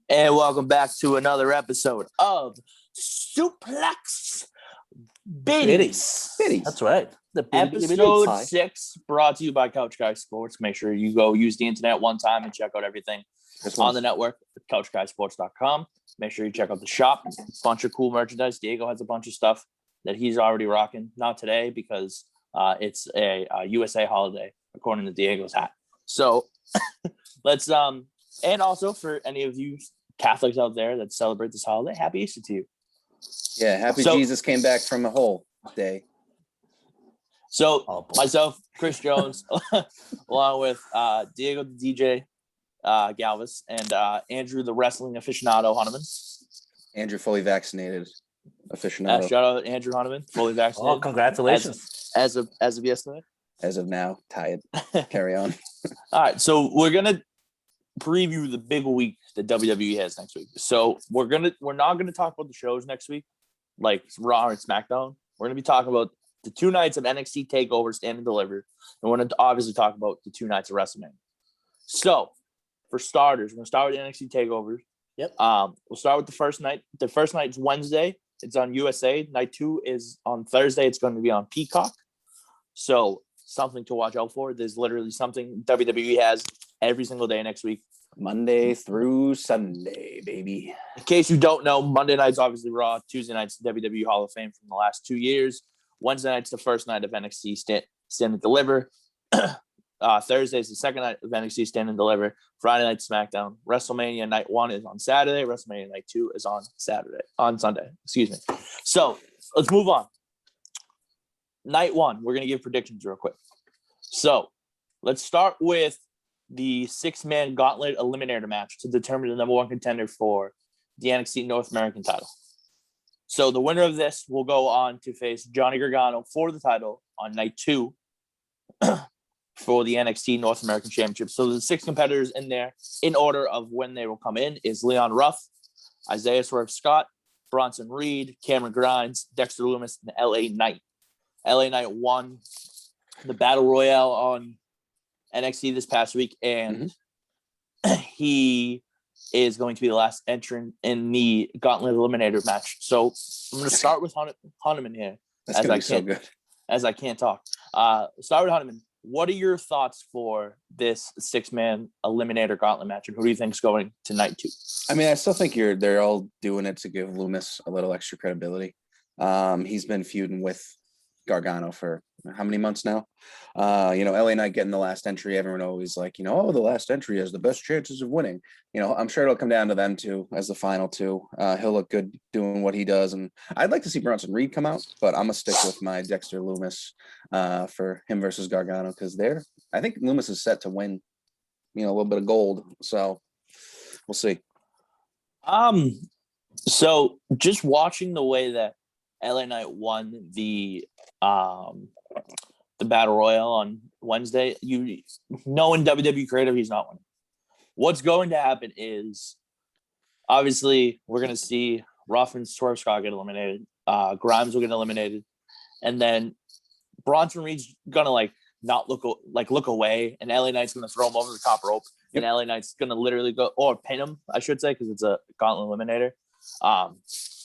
And welcome back to another episode of Suplex Biddies. That's right. Episode 6 brought to you by Couch Guy Sports. Make sure you go use the internet one time and check out everything on the network, couchguysports.com. Make sure you check out the shop. A bunch of cool merchandise. Diego has a bunch of stuff that he's already rocking. Not today because it's a USA holiday, according to Diego's hat. So let's and also for any of you Catholics out there that celebrate this holiday, happy Easter to you. Yeah, happy Jesus came back from a whole day. So myself, Chris Jones, along with Diego the DJ Galvis, and Andrew the wrestling aficionado Hunneman. Andrew fully vaccinated aficionado. Shout out Andrew Hunneman, fully vaccinated. Oh, congratulations. As of yesterday. As of now, tired. Carry on. All right, so we're gonna preview the big week that WWE has next week. So we're not gonna talk about the shows next week, like Raw and SmackDown. We're gonna be talking about the 2 nights of NXT TakeOver, Stand and Deliver, and we're gonna obviously talk about the 2 nights of Wrestlemania. So for starters, we're gonna start with NXT TakeOver. Yep. We'll start with the first night. The first night's Wednesday. It's on USA. Night 2 is on Thursday. It's going to be on Peacock. So something to watch out for. There's literally something WWE has every single day next week. Monday through Sunday, baby. In case you don't know, Monday night's obviously Raw. Tuesday night's WWE Hall of Fame from the last 2 years. Wednesday night's the first night of NXT Stand and Deliver. Thursday's the second night of NXT Stand and Deliver. Friday night SmackDown. Wrestlemania Night 1 is on Saturday. Wrestlemania Night 2 is on Sunday. Excuse me. So let's move on. Night 1, we're going to give predictions real quick. So let's start with the 6-man gauntlet eliminator match to determine the number 1 contender for the NXT North American title. So the winner of this will go on to face Johnny Gargano for the title on night 2 for the NXT North American Championship. So the 6 competitors in there, in order of when they will come in, is Leon Ruff, Isaiah Swerve Scott, Bronson Reed, Cameron Grimes, Dexter Lumis, and LA Knight. LA Knight won the Battle Royale on NXT this past week, and he is going to be the last entrant in the Gauntlet Eliminator match. So I'm going to start with Hunneman here. That's going to be so good. As I can't talk. Start with Hunneman. What are your thoughts for this 6-man Eliminator Gauntlet match, and who do you think is going to night 2? I mean, I still think they're all doing it to give Lumis a little extra credibility. He's been feuding with Gargano for how many months now? LA Knight getting the last entry. Everyone always like, the last entry has the best chances of winning. I'm sure it'll come down to them two as the final 2. He'll look good doing what he does. And I'd like to see Bronson Reed come out, but I'm going to stick with my Dexter Lumis for him versus Gargano because I think Lumis is set to win, a little bit of gold. So we'll see. So just watching the way that LA Knight won the Battle Royale on Wednesday, in WWE Creative, he's not winning. What's going to happen is, obviously, we're going to see Ruff and Swerve Scott get eliminated. Grimes will get eliminated. And then Bronson Reed's going to, not look away, and LA Knight's going to throw him over the top rope. Yep. And LA Knight's going to literally go, or pin him, I should say, because it's a gauntlet eliminator.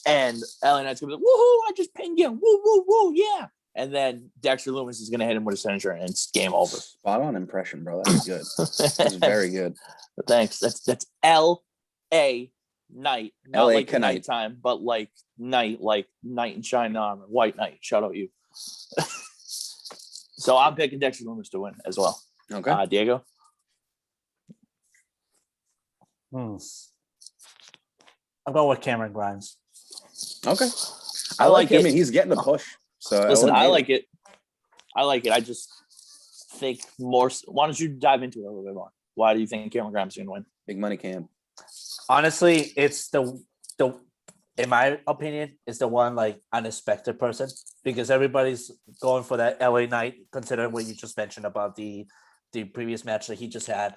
And LA Knight's going to be like, woohoo, I just pinned you. Woo, woo, woo, yeah. And then Dexter Lumis is going to hit him with a signature, and it's game over. Spot on impression, bro. That was good. That was very good. Thanks. That's L.A. Night. Not L.A. like nighttime, but like night in shining armor. White Knight. Shout out you. So I'm picking Dexter Lumis to win as well. Okay. Diego? I'm going with Cameron Grimes. Okay. I like him. I mean, he's getting a push. So listen, I like it. I just think more. Why don't you dive into it a little bit more? Why do you think Cameron Grimes is going to win? Big money Cam. Honestly, it's the in my opinion, it's the one unexpected person because everybody's going for that LA Knight, considering what you just mentioned about the previous match that he just had.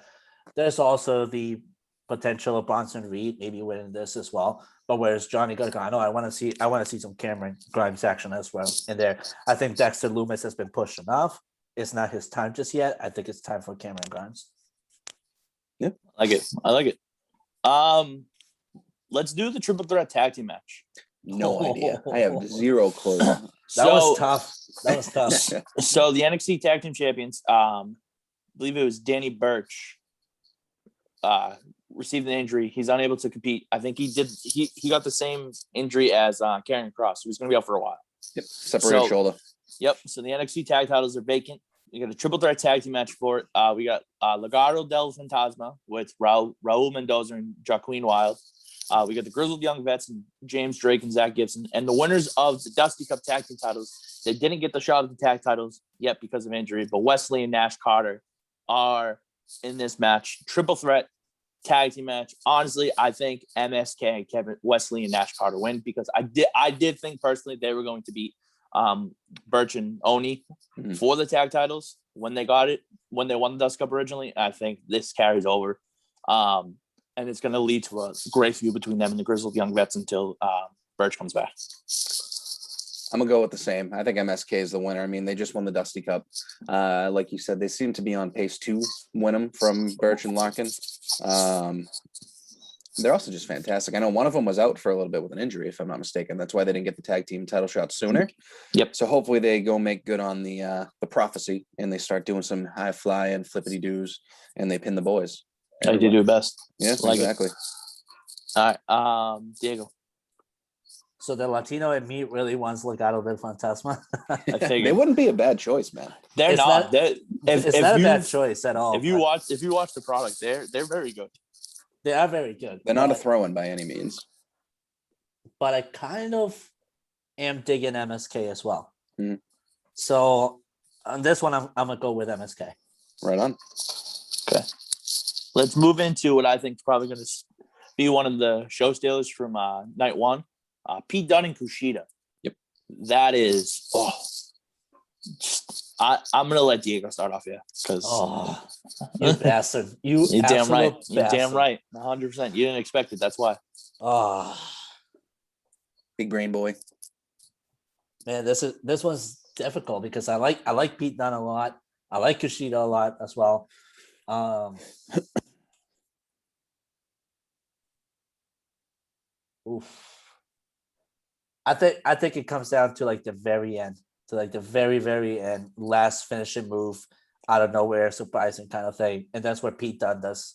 There's also the potential of Bronson Reed maybe winning this as well. But whereas Johnny Gargano, I want to see some Cameron Grimes action as well in there. I think Dexter Lumis has been pushed enough. It's not his time just yet. I think it's time for Cameron Grimes. Yeah, I like it. let's do the triple threat tag team match. No idea. I have zero clue. That was tough. That was tough. So the NXT tag team champions, I believe it was Danny Burch, received an injury. He's unable to compete. I think he got the same injury as Karrion Kross. He was going to be out for a while. Yep. Separated shoulder. Yep. So the NXT tag titles are vacant. We got a triple threat tag team match for it. We got Legado del Fantasma with Raul Mendoza and Joaquin Wilde. We got the Grizzled Young Vets and James Drake and Zach Gibson. And the winners of the Dusty Cup tag team titles, they didn't get the shot at the tag titles yet because of injury, but Wesley and Nash Carter are in this match. Triple threat tag team match. Honestly, I think MSK, Kevin Wesley and Nash Carter win because I did think personally they were going to beat Burch and Oni for the tag titles when they won the Dust Cup originally. I think this carries over, and it's going to lead to a great feud between them and the Grizzled Young Vets until Burch comes back. I'm gonna go with the same. I think MSK is the winner. I mean, they just won the Dusty Cup. Like you said, they seem to be on pace to win them from Burch and Larkin. They're also just fantastic. I know one of them was out for a little bit with an injury, if I'm not mistaken. That's why they didn't get the tag team title shot sooner. Yep. So hopefully they go make good on the prophecy and they start doing some high fly and flippity doos and they pin the boys. They do best. Yes, like exactly. It. All right, Diego. So the Latino in me really wants Legado del Fantasma. They wouldn't be a bad choice, man. They're not. It's not a bad choice at all. If you watch the product, they're very good. They are very good. They're not a throw-in by any means. But I kind of am digging MSK as well. Mm. So on this one, I'm gonna go with MSK. Right on. Okay. Let's move into what I think is probably going to be one of the show stealers from night one. Pete Dunne and Kushida. Yep. That is. I'm gonna let Diego start off here because you bastard, you're damn right, bastard. you're damn right, 100%. You didn't expect it, that's why. Big brain boy. Man, this one's difficult because I like Pete Dunne a lot. I like Kushida a lot as well. Oof. I think it comes down to like the very end, to like the very, very end, last finishing move out of nowhere, surprising kind of thing. And that's where Pete Dunne does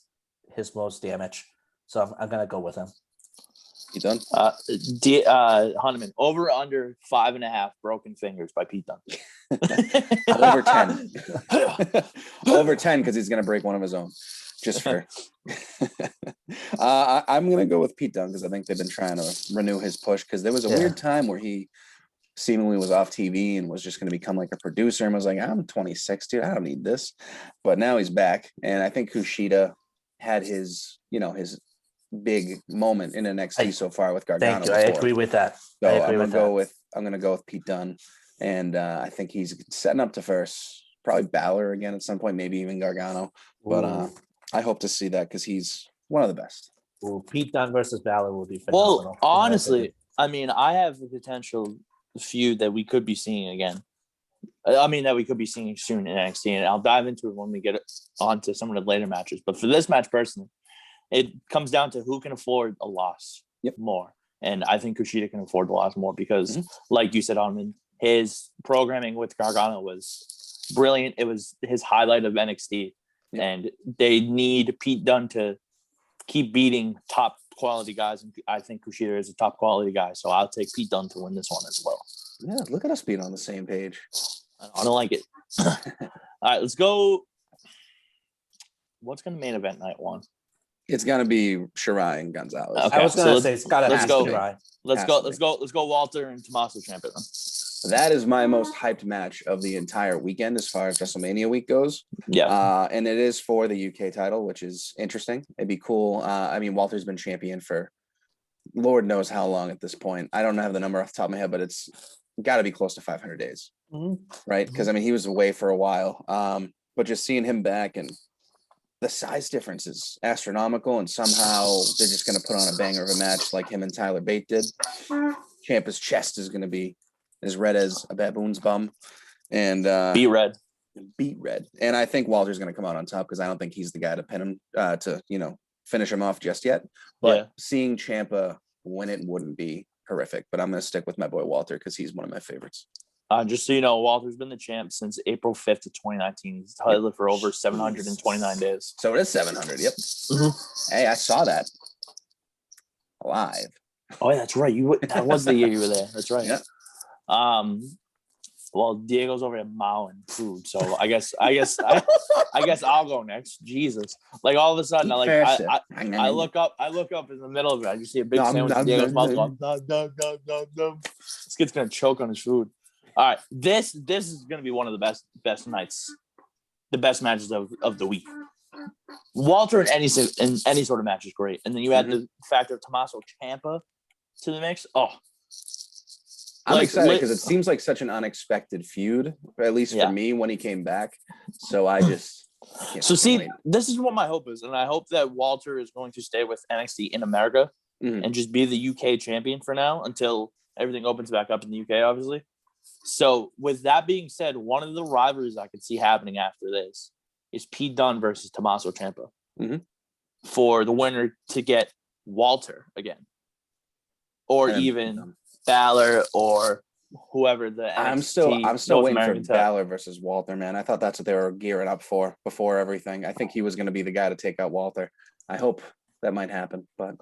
his most damage. So I'm going to go with him. Pete Dunne? Hunneman, over under 5.5 broken fingers by Pete Dunne. Over 10. Over 10 because he's going to break one of his own. Just for I'm going to go with Pete Dunne because I think they've been trying to renew his push because there was a weird time where he seemingly was off TV and was just going to become like a producer and was like, I'm 26, dude. I don't need this. But now he's back. And I think Kushida had his big moment in NXT so far with Gargano. Thank you. I agree with that. So I'm going to go with Pete Dunne. And I think he's setting up to first, probably Balor again at some point, maybe even Gargano. But I hope to see that because he's one of the best. Ooh, Pete Dunne versus Balor will be phenomenal. Well, honestly, I mean, I have a potential feud that we could be seeing again. I mean, that we could be seeing soon in NXT, and I'll dive into it when we get on to some of the later matches. But for this match, personally, it comes down to who can afford a loss more. And I think Kushida can afford the loss more because, like you said, his programming with Gargano was brilliant. It was his highlight of NXT. And they need Pete Dunne to keep beating top quality guys. And I think Kushida is a top quality guy. So I'll take Pete Dunne to win this one as well. Yeah, look at us being on the same page. I don't like it. All right, let's go. What's going to main event night one? It's going to be Shirai and Gonzalez. Okay, I was going to say, it's got to go. Let's go Walter and Tommaso Champa. That is my most hyped match of the entire weekend as far as WrestleMania week goes. Yeah. And it is for the UK title, which is interesting. It'd be cool. I mean, Walter's been champion for Lord knows how long at this point. I don't have the number off the top of my head, but it's got to be close to 500 days. Right? Because, I mean, he was away for a while. But just seeing him back and the size difference is astronomical. And somehow they're just going to put on a banger of a match like him and Tyler Bate did. Ciampa's chest is going to be as red as a baboon's bum, and beat red. And I think Walter's going to come out on top because I don't think he's the guy to pin him to finish him off just yet. But Yeah. seeing Champa win it wouldn't be horrific. But I'm going to stick with my boy Walter because he's one of my favorites. Just so you know, Walter's been the champ since April 5th of 2019. He's held it for over 729 days. So it is 700. Yep. Mm-hmm. Hey, I saw that live. Oh, yeah, that's right. That was the year you were there. That's right. Yeah. Well, Diego's over at Mowing food, so I guess I'll go next. Jesus, like all of a sudden, I look up in the middle of it. I just see a big sandwich in Diego's mouth. This kid's gonna choke on his food. All right, this is gonna be one of the best nights, the best matches of the week. Walter in any sort of match is great, and then you add the factor of Tommaso Ciampa to the mix. Oh. I'm excited because it seems like such an unexpected feud, at least for me when he came back. So I just this is what my hope is, and I hope that Walter is going to stay with NXT in America and just be the UK champion for now until everything opens back up in the UK, obviously. So with that being said, one of the rivalries I could see happening after this is Pete Dunne versus Tommaso Ciampa for the winner to get Walter again, or even Ballard or whoever the NXT I'm still waiting for Ballard versus Walter, man. I thought that's what they were gearing up for before everything. I think he was going to be the guy to take out Walter. I hope that might happen, but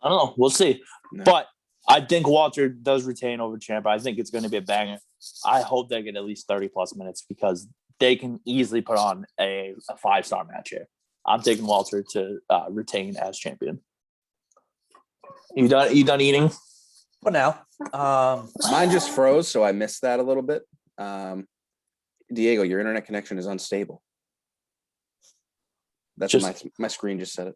I don't know. We'll see. No. But I think Walter does retain over Champa. I think it's going to be a banger. I hope they get at least 30 plus minutes because they can easily put on a 5-star match here. I'm taking Walter to retain as champion. You done eating? For now. Mine just froze, so I missed that a little bit. Diego, your internet connection is unstable. That's what my screen just said it.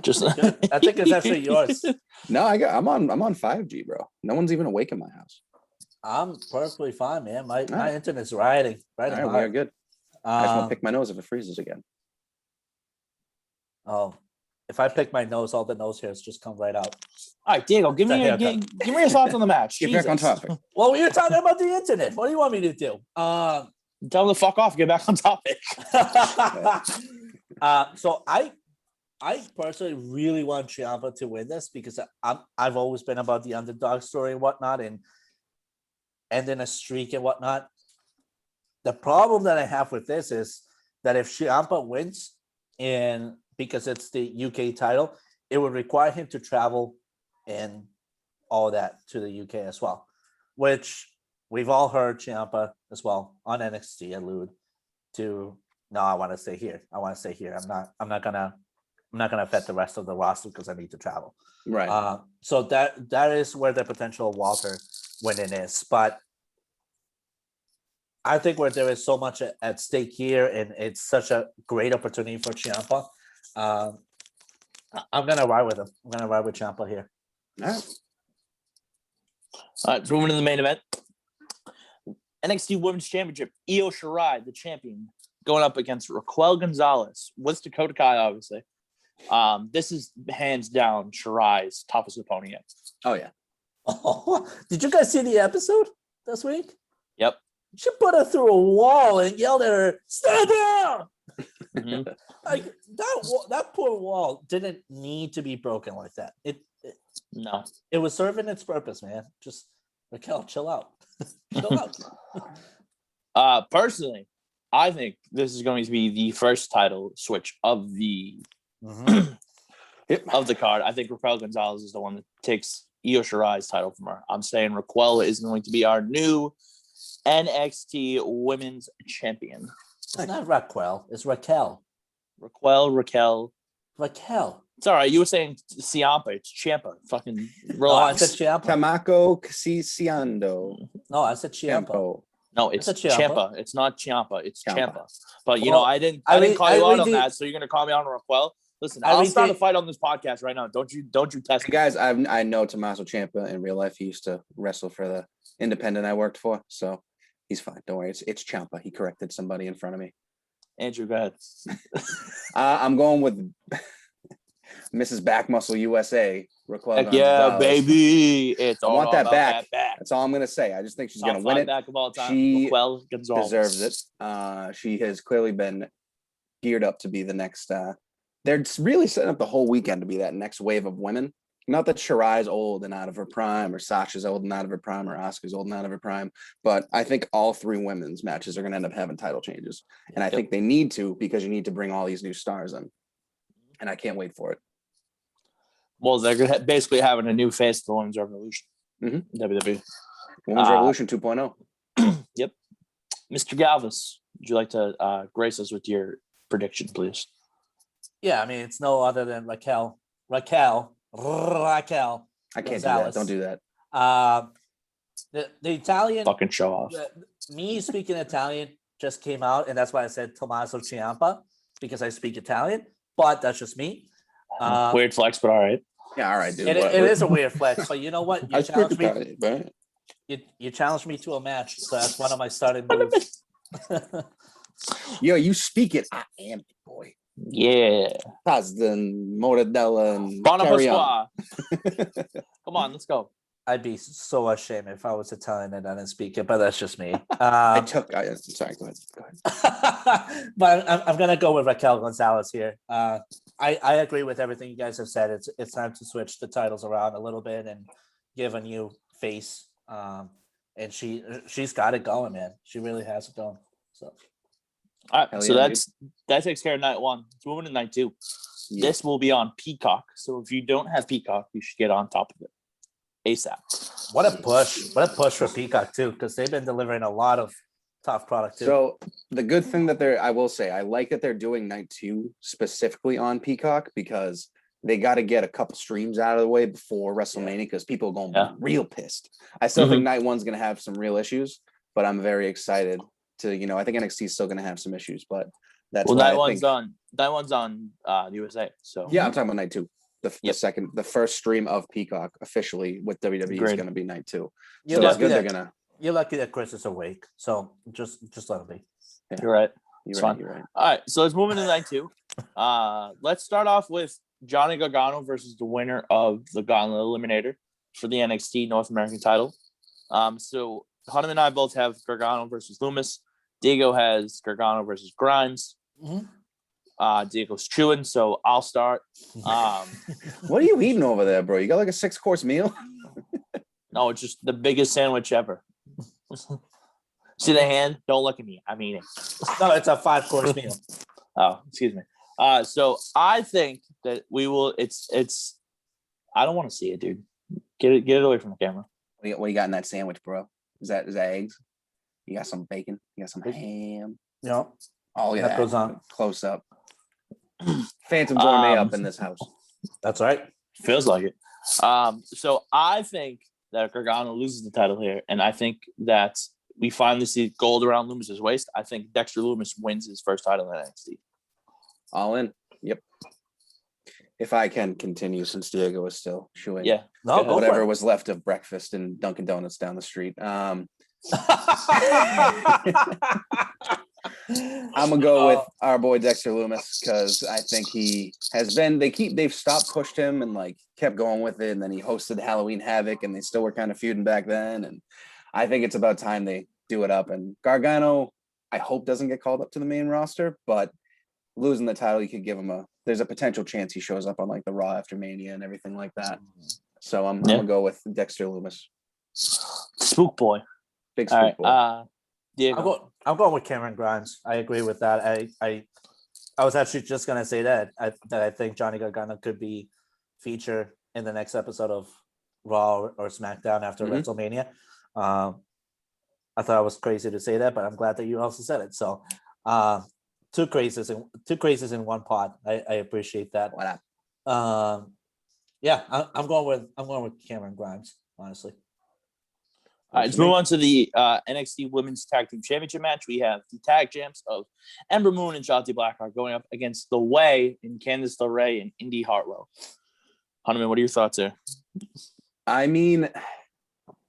Good. I think it's actually yours. No, I'm on 5G, bro. No one's even awake in my house. I'm perfectly fine, man. My internet's riding. All right, we are good. I just want to pick my nose if it freezes again. Oh, if I pick my nose, all the nose hairs just come right out. All right, Diego, give me your thoughts on the match. Get back on topic. Well, we were talking about the internet. What do you want me to do? Tell them to fuck off. Get back on topic. So I personally really want Ciampa to win this because I've always been about the underdog story and whatnot, and ending a streak and whatnot. The problem that I have with this is that if Ciampa wins, and because it's the UK title, it would require him to travel and all that to the UK as well, which we've all heard Ciampa as well on NXT allude to. No, I want to stay here. I'm not gonna affect the rest of the roster because I need to travel. Right. So that is where the potential of Walter winning is, but I think where there is so much at stake here, and it's such a great opportunity for Ciampa. I'm gonna ride with him. I'm gonna ride with Ciampa here. All right. All right, so moving to the main event. NXT Women's Championship. Io Shirai, the champion, going up against Raquel Gonzalez with Dakota Kai, obviously. This is hands down Shirai's toughest opponent yet. Oh, yeah. Oh, did you guys see the episode this week? Yep. She put her through a wall and yelled at her, "Stand down!" Mm-hmm. Like that poor wall didn't need to be broken like that. No. It was serving its purpose, man. Just Raquel, chill out. Chill out. Personally, I think this is going to be the first title switch of the of the card. I think Raquel Gonzalez is the one that takes Io Shirai's title from her. I'm saying Raquel is going to be our new NXT Women's Champion. It's not Raquel. It's Raquel. Raquel. It's all right. You were saying Ciampa. It's Champa. Fucking relax. No, I said Ciampa. Tamako Ciciando. No, I said Ciampa. No, it's Champa. It's not Ciampa. It's Champa. But you Well, know, I didn't call you out on that. So you're gonna call me out on Raquel. Listen, I'll start a fight on this podcast right now. Don't you test me. Guys, I know Tommaso Ciampa in real life. He used to wrestle for the independent I worked for, so he's fine. Don't worry. It's Ciampa. He corrected somebody in front of me. Andrew, go ahead. I'm going with Mrs. Back Muscle USA. Raquel Heck yeah, baby! I want that back. That's all I'm gonna say. I just think she's gonna win it. Back of all time. She Raquel Gonzalez deserves it. She has clearly been geared up to be the next they're really setting up the whole weekend to be that next wave of women. Not that Shirai's old and out of her prime, or Sasha's old and out of her prime, or Asuka's old and out of her prime, but I think all three women's matches are going to end up having title changes, and I think they need to, because you need to bring all these new stars in, and I can't wait for it. Well, they're basically having a new face of the Women's Revolution. WWE. Women's Revolution 2.0. Yep. Mr. Galvis, would you like to grace us with your prediction, please? Yeah, I mean, it's no other than Raquel. I can't Gonzalez. do that. Don't do that. The Italian Fucking show off. Me speaking Italian just came out, and that's why I said Tommaso Ciampa, because I speak Italian. But that's just me. Weird flex, but all right. Yeah, all right, dude. It is a weird flex, but you know what? You challenged me. Right? You challenged me to a match, so that's one of my starting moves. Yo, you speak it. I am it, boy. Yeah. Pazden, Mortadella, and Buona carry on. Pasqua. Come on, let's go. I'd be so ashamed if I was Italian and I didn't speak it, but that's just me. Sorry, go ahead. But I'm gonna go with Raquel Gonzalez here. I agree with everything you guys have said. It's time to switch the titles around a little bit and give a new face. And she's got it going, man. She really has it going. So. All right, so that takes care of night one. Let's move into night two. Yeah. This will be on Peacock. So if you don't have Peacock, you should get on top of it ASAP. What a push! What a push for Peacock too, because they've been delivering a lot of tough product too. So the good thing that I will say, I like that they're doing night two specifically on Peacock, because they got to get a couple streams out of the way before WrestleMania, because people are going to be real pissed. I still think night one's going to have some real issues, but I'm very excited to, I think NXT is still going to have some issues, but that's night one's on the USA. So yeah, I'm talking about night two. The first stream of Peacock officially with WWE is going to be night two. You're lucky that Chris is awake, so just let him be. Yeah. You're right. You're right. All right, so let's move into night two. Let's start off with Johnny Gargano versus the winner of the Gauntlet Eliminator for the NXT North American title. So Hunter and I both have Gargano versus Loomis. Diego has Gargano versus Grimes. Diego's chewing, so I'll start. What are you eating over there, bro? You got like a 6-course meal? No, it's just the biggest sandwich ever. See the hand? Don't look at me. I'm eating. No, it's a 5-course meal. Oh, excuse me. So I think that we will. It's. I don't want to see it, dude. Get it away from the camera. What you got in that sandwich, bro? Is that eggs? You got some bacon? You got some ham? Yeah. Oh yeah, that goes on close up. Phantom gourmet up in this house. That's right. Feels like it. So I think that Gargano loses the title here, and I think that we finally see gold around Loomis's waist. I think Dexter Loomis wins his first title in NXT. All in. Yep. If I can continue, since Diego is still chewing. Yeah. No, whatever was left of breakfast in Dunkin' Donuts down the street. I'm gonna go with our boy Dexter Loomis, because I think he has been. They've pushed him and like kept going with it, and then he hosted Halloween Havoc, and they still were kind of feuding back then. And I think it's about time they do it up. And Gargano, I hope, doesn't get called up to the main roster, but losing the title, you could give him there's a potential chance he shows up on like the Raw after Mania and everything like that. So I'm gonna go with Dexter Loomis. Spook boy. Big spook boy. Diego. I'm going with Cameron Grimes. I agree with that. I was actually just gonna say that I think Johnny Gargano could be featured in the next episode of Raw or SmackDown after WrestleMania. I thought I was crazy to say that, but I'm glad that you also said it. So two crazes in one pot. I appreciate that. What up? Yeah, I'm going with Cameron Grimes, honestly. All right, let's move on to the NXT Women's Tag Team Championship match. We have the tag champs of Ember Moon and Shotzi Blackheart going up against The Way in Candice LeRae and Indy Hartwell. Hunterman, what are your thoughts there? I mean,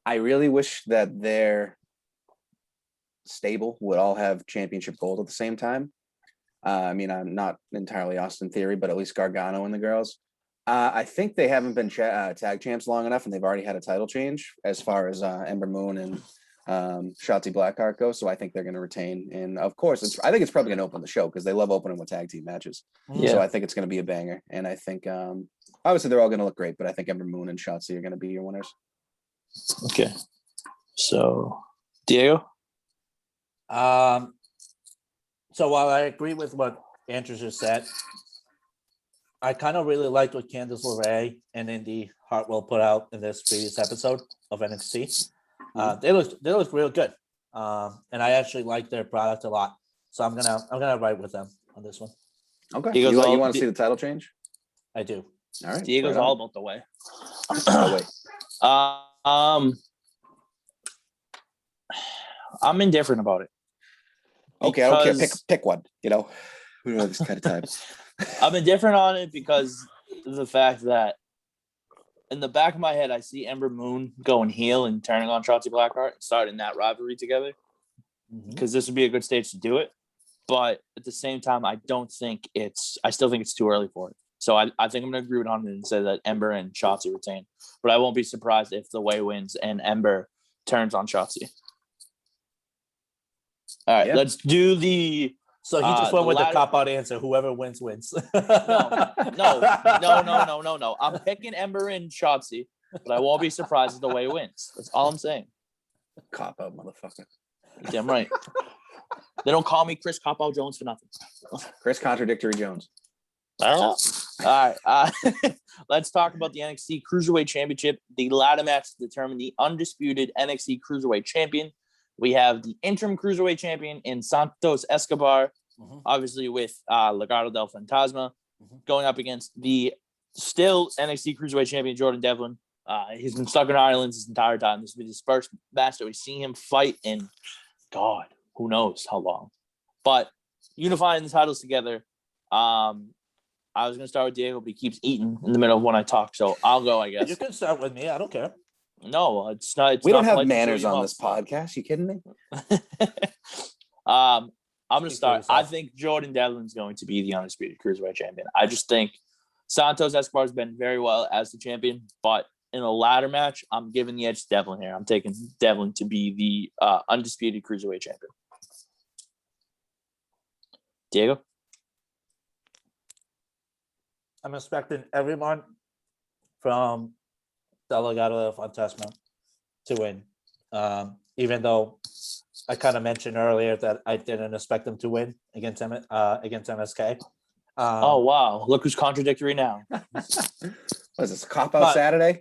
I really wish that their stable would all have championship gold at the same time. I mean, I'm not entirely Austin Theory, but at least Gargano and the girls. I think they haven't been tag champs long enough, and they've already had a title change as far as Ember Moon and Shotzi Blackheart go. So I think they're going to retain. And of course, I think it's probably going to open the show because they love opening with tag team matches. Yeah. So I think it's going to be a banger. And I think obviously they're all going to look great, but I think Ember Moon and Shotzi are going to be your winners. Okay. So, Diego? So while I agree with what Andrew just said, I kind of really liked what Candice LeRae and Indy Hartwell put out in this previous episode of NXT. They look real good, and I actually like their product a lot. So I'm gonna ride with them on this one. Okay. Diego's You all- want to see the title change? I do. All right. Diego's right all on. about the way. Oh, wait. I'm indifferent about it. Okay, I don't care. Because- Pick one. You know, we don't have this kind of time. I'm indifferent on it because of the fact that in the back of my head, I see Ember Moon going heel and turning on Shotzi Blackheart, starting that rivalry together, because this would be a good stage to do it. But at the same time, I still think it's too early for it. So I think I'm going to agree with Hunter and say that Ember and Shotzi retain. But I won't be surprised if the Way wins and Ember turns on Shotzi. All right, Yeah. let's do the... So he just went the with the ladder- cop-out answer. Whoever wins, wins. No. I'm picking Ember and Shotzi, but I won't be surprised if the Way wins. That's all I'm saying. Cop out, motherfucker. Damn right. They don't call me Chris Cop-Out Jones for nothing. Chris Contradictory Jones. All right. Let's talk about the NXT Cruiserweight Championship. The ladder match to determine the undisputed NXT Cruiserweight Champion. We have the interim Cruiserweight Champion in Santos Escobar, obviously with Legado del Fantasma, going up against the still NXT Cruiserweight Champion, Jordan Devlin. He's been stuck in Ireland this entire time. This will be his first match that we've seen him fight in, God, who knows how long. But unifying the titles together. I was going to start with Diego, but he keeps eating in the middle of when I talk, so I'll go, I guess. You can start with me. I don't care. No, it's not. We don't not have polite to manners throw you on off. this podcast. You kidding me? I'm going to Speak for start. I yourself. think Jordan Devlin's going to be the undisputed Cruiserweight Champion. I just think Santos Escobar has been very well as the champion, but in a ladder match, I'm giving the edge to Devlin here. I'm taking Devlin to be the undisputed Cruiserweight Champion. Diego? I'm expecting everyone from Delegado Fantasma to win. Even though I kind of mentioned earlier that I didn't expect them to win against MSK. Oh, wow. Look who's contradictory now. What is this, cop out But- Saturday?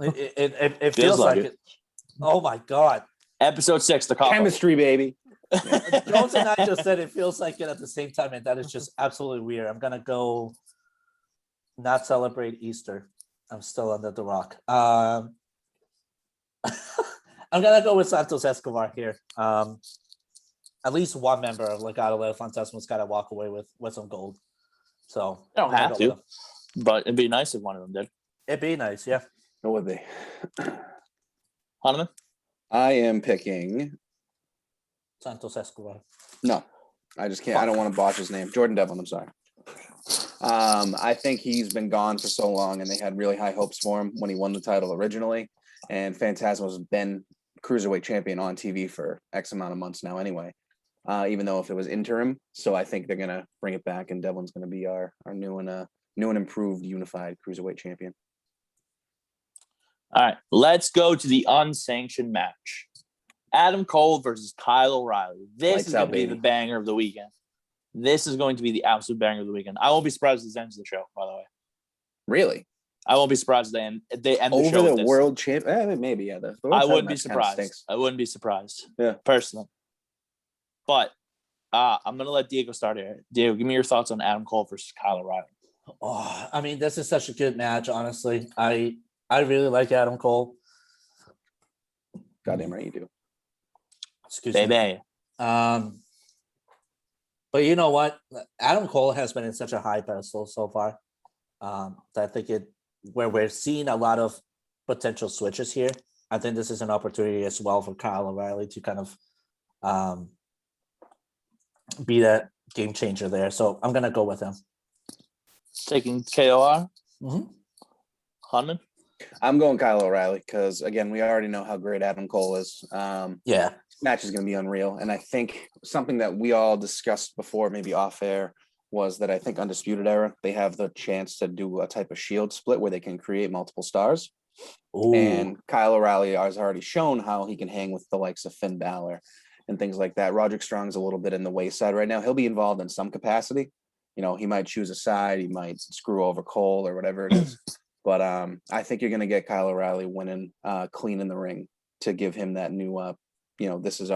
It feels like it. Oh my God. Episode 6, the cop. Chemistry, baby. Jones and I just said it feels like it at the same time, and that is just absolutely weird. I'm gonna go not celebrate Easter. I'm still under the rock. I'm gonna go with Santos Escobar here. At least one member of Legado del Fantasma's got to walk away with some gold. So They don't I'm gonna have go with to, them. but it'd be nice if one of them did. It'd be nice, yeah. What would they? Hanuman? I am picking. Santos Escobar. No, I just can't. I don't want to botch his name. Jordan Devlin. I'm sorry. I think he's been gone for so long, and they had really high hopes for him when he won the title originally. And Phantasmo's been Cruiserweight champion on TV for X amount of months now anyway, even though if it was interim. So I think they're going to bring it back, and Devlin's going to be our new and improved unified Cruiserweight champion. All right, let's go to the unsanctioned match. Adam Cole versus Kyle O'Reilly. This Lights is going out, to be baby. the banger of the weekend. This is going to be the absolute banger of the weekend. I won't be surprised if this ends the show, by the way. Really? I won't be surprised if they end the show Over with the this. world champ? Maybe, yeah. The world I title wouldn't be match kinda surprised. stinks. I wouldn't be surprised. Yeah. Personally. But I'm going to let Diego start here. Diego, give me your thoughts on Adam Cole versus Kyle O'Reilly. Oh, I mean, this is such a good match, honestly. I really like Adam Cole. Goddamn right you do. Excuse me. Baby. But you know what? Adam Cole has been in such a high pedestal so far. That I think where we're seeing a lot of potential switches here. I think this is an opportunity as well for Kyle O'Reilly to kind of be that game changer there. So I'm gonna go with him. Taking KOR. Mhm. Hunman. I'm going Kyle O'Reilly because, again, we already know how great Adam Cole is. Yeah. Match is going to be unreal. And I think something that we all discussed before, maybe off air, was that I think Undisputed Era, they have the chance to do a type of Shield split where they can create multiple stars. Ooh. And Kyle O'Reilly has already shown how he can hang with the likes of Finn Balor and things like that. Roderick Strong's a little bit in the wayside right now. He'll be involved in some capacity. You know, he might choose a side, he might screw over Cole or whatever it is. But I think you're going to get Kyle O'Reilly winning clean in the ring to give him that new, this is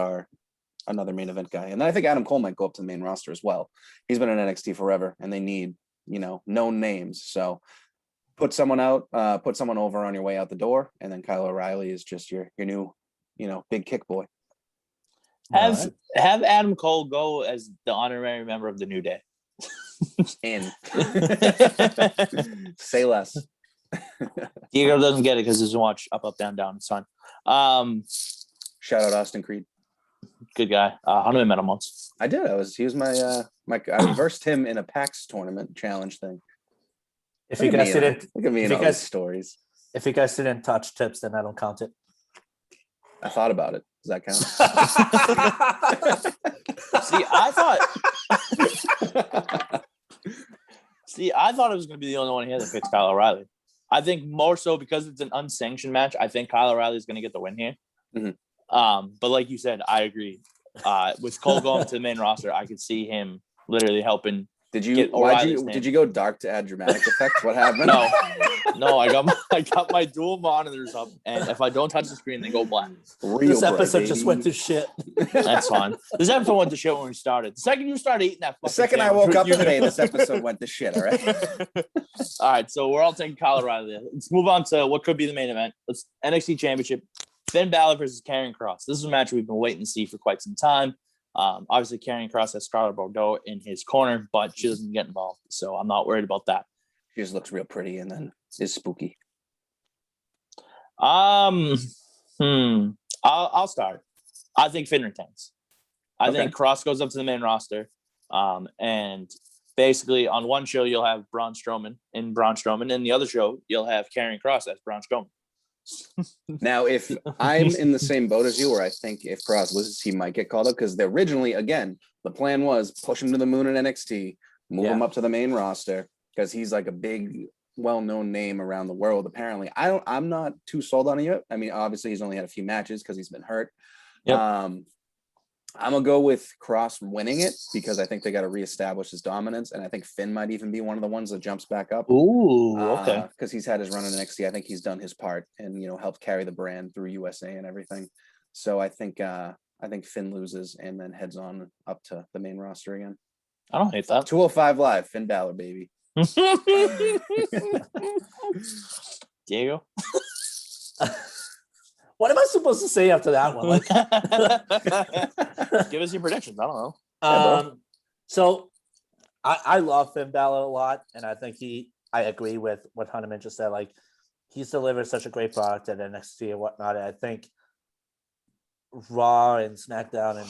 another main event guy. And then I think Adam Cole might go up to the main roster as well. He's been in NXT forever, and they need, known names. So put someone out, put someone over on your way out the door, and then Kyle O'Reilly is just your new, big kick boy. Have Adam Cole go as the honorary member of the New Day. In. Say less. Diego doesn't get it because he doesn't watch Up, Up, Down, Down. It's fine. Shout out Austin Creed. Good guy. Hunter met him once. I did. He was I versed him in a PAX tournament challenge thing. If you guys didn't look at me in all these stories. If you guys didn't touch tips, then I don't count it. I thought about it. Does that count? I thought it was going to be the only one here that picks Kyle O'Reilly. I think more so because it's an unsanctioned match. I think Kyle O'Reilly is going to get the win here. Mm-hmm. But like you said, I agree. With Cole going to the main roster, I could see him literally helping. Did you go dark to add dramatic effects? What happened? No, I got my dual monitors up, and if I don't touch the screen, they go black. This episode just went to shit. That's fine. This episode went to shit when we started. The second you started eating that, the second I woke up today, this episode went to shit. All right. All right. So we're all taking Kyle O'Reilly. Let's move on to what could be the main event. Let's NXT Championship. Finn Balor versus Karrion Kross. This is a match we've been waiting to see for quite some time. Obviously, Karrion Kross has Scarlett Bordeaux in his corner, but she doesn't get involved, so I'm not worried about that. She just looks real pretty and then is spooky. I'll start. I think Finn retains. I think Kross goes up to the main roster, and basically on one show you'll have Braun Strowman, and the other show you'll have Karrion Kross as Braun Strowman. Now, if I'm in the same boat as you, where I think if Kross loses, he might get called up, because originally, again, the plan was push him to the moon in NXT, move him up to the main roster, because he's like a big, well-known name around the world. Apparently, I'm not too sold on it yet. I mean, obviously, he's only had a few matches because he's been hurt. Yep. I'm gonna go with Kross winning it because I think they got to reestablish his dominance, and I think Finn might even be one of the ones that jumps back up. Ooh, okay. Because he's had his run in NXT. I think he's done his part and helped carry the brand through USA and everything. So I think Finn loses and then heads on up to the main roster again. I don't hate that. 205 Live, Finn Balor, baby. Diego. What am I supposed to say after that one? Give us your predictions. I don't know. So I love Finn Balor a lot, and I think I agree with what Hunterman just said. Like, he's delivered such a great product at NXT and whatnot. And I think Raw and SmackDown and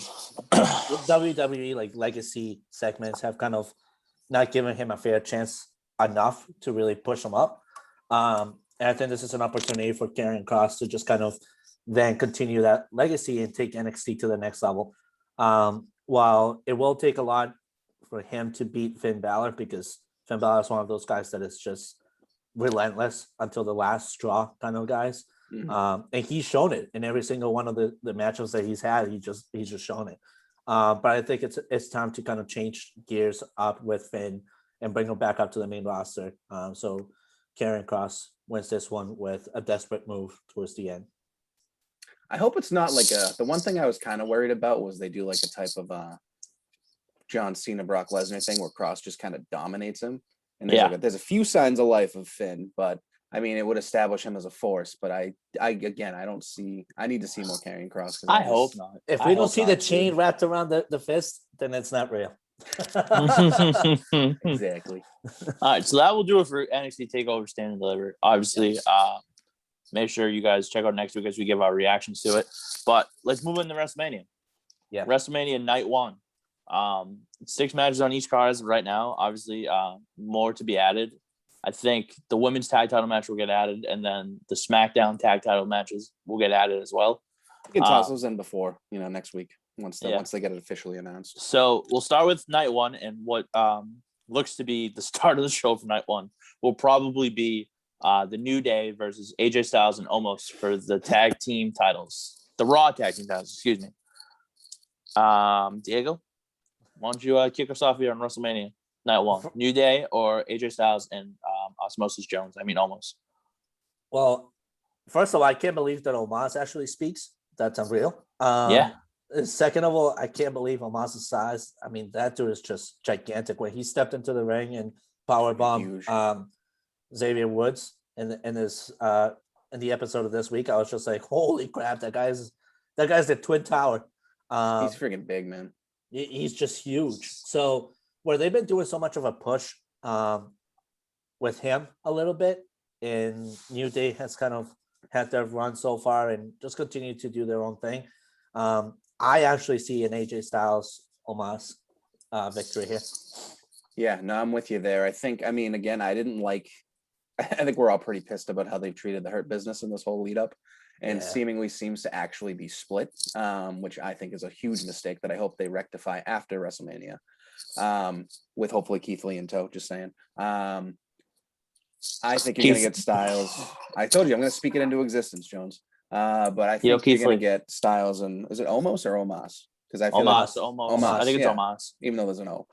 WWE like legacy segments have kind of not given him a fair chance enough to really push him up. And I think this is an opportunity for Karrion Kross to just kind of then continue that legacy and take NXT to the next level. While it will take a lot for him to beat Finn Balor, because Finn Balor is one of those guys that is just relentless until the last straw kind of guys. Mm-hmm. And he's shown it in every single one of the matchups that he's had. He's just shown it. But I think it's time to kind of change gears up with Finn and bring him back up to the main roster. So Karrion Kross wins this one with a desperate move towards the end. I hope it's not like the one thing I was kind of worried about was they do like a type of John Cena, Brock Lesnar thing where Kross just kind of dominates him. And there's a few signs of life of Finn, but I mean, it would establish him as a force. But I need to see more Karrion Kross. I hope not. If we don't see the chain wrapped around the fist, then it's not real. Exactly. All right, so that will do it for NXT TakeOver Stand and Deliver. Obviously, make sure you guys check out next week as we give our reactions to it. But let's move into WrestleMania. Yeah, WrestleMania Night One. 6 matches on each card as of right now. Obviously, more to be added I think the women's tag title match will get added, and then the SmackDown tag title matches will get added as well. You can toss those in before, next week once they get it officially announced. So we'll start with night one, and what looks to be the start of the show for night one will probably be the New Day versus AJ Styles and Omos for the tag team titles, the Raw tag team titles. Excuse me. Diego, why don't you kick us off here on WrestleMania Night One? New Day or AJ Styles and Osmosis Jones? I mean, almost. Well, first of all, I can't believe that Omos actually speaks. That's unreal. Second of all, I can't believe Omos' size. I mean, that dude is just gigantic. When he stepped into the ring and powerbomb Xavier Woods in the episode of this week, I was just like, holy crap, that guy's the Twin Tower. He's freaking big, man. He's just huge. So where they've been doing so much of a push with him a little bit, and New Day has kind of had their run so far and just continue to do their own thing. I actually see an AJ Styles Omos victory here. Yeah, no, I'm with you there. I think we're all pretty pissed about how they've treated the Hurt Business in this whole lead up, and seemingly seems to actually be split, which I think is a huge mistake that I hope they rectify after WrestleMania, with hopefully Keith Lee in tow. Just saying. I think you're going to get Styles. I told you I'm going to speak it into existence, Jones. But I think you're going to get Styles and is it Omos or Omos? Because I feel Omos. I think it's Omos. Even though there's an O.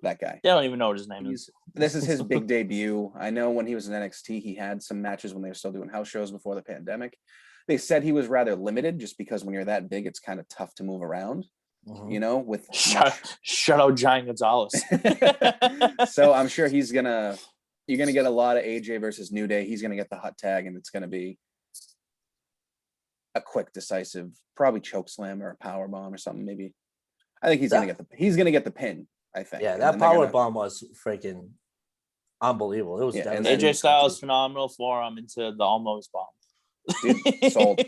That guy. They don't even know what his name is. This is his big debut. I know when he was in NXT, he had some matches when they were still doing house shows before the pandemic. They said he was rather limited just because when you're that big, it's kind of tough to move around. With shut out Giant Gonzalez. So I'm sure you're gonna get a lot of AJ versus New Day. He's gonna get the hot tag, and it's gonna be a quick, decisive, probably choke slam or a power bomb or something. Maybe. I think he's gonna get the pin. I think. Yeah, that power bomb was freaking unbelievable. It was AJ Styles phenomenal forearm into the almost bomb. Dude, sold.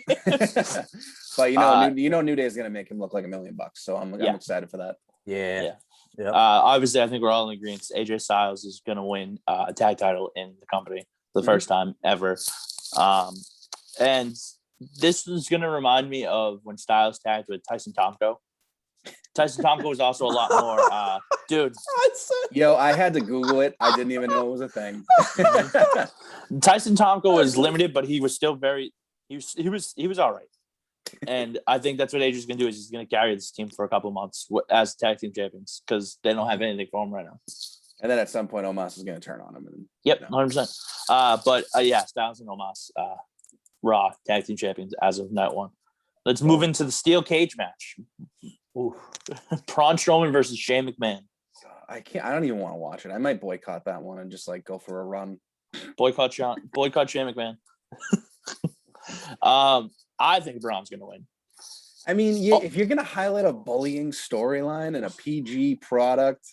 But New Day is gonna make him look like $1 million. So I'm excited for that. Yeah. Obviously, I think we're all in agreement. AJ Styles is going to win a tag title in the company for the first time ever. And this is going to remind me of when Styles tagged with Tyson Tomko. Tyson Tomko was also a lot more, dude. Yo, I had to Google it. I didn't even know it was a thing. Tyson Tomko was limited, but he was still he was all right. And I think that's what AJ's going to do is he's going to carry this team for a couple of months as tag team champions because they don't have anything for him right now. And then at some point, Omos is going to turn on him. And, 100%. But Styles and Omos, Raw tag team champions as of night one. Let's move into the steel cage match. Braun Strowman versus Shane McMahon. I don't even want to watch it. I might boycott that one and just go for a run. Boycott Shane McMahon. I think Braun's going to win. I mean, if you're going to highlight a bullying storyline and a PG product,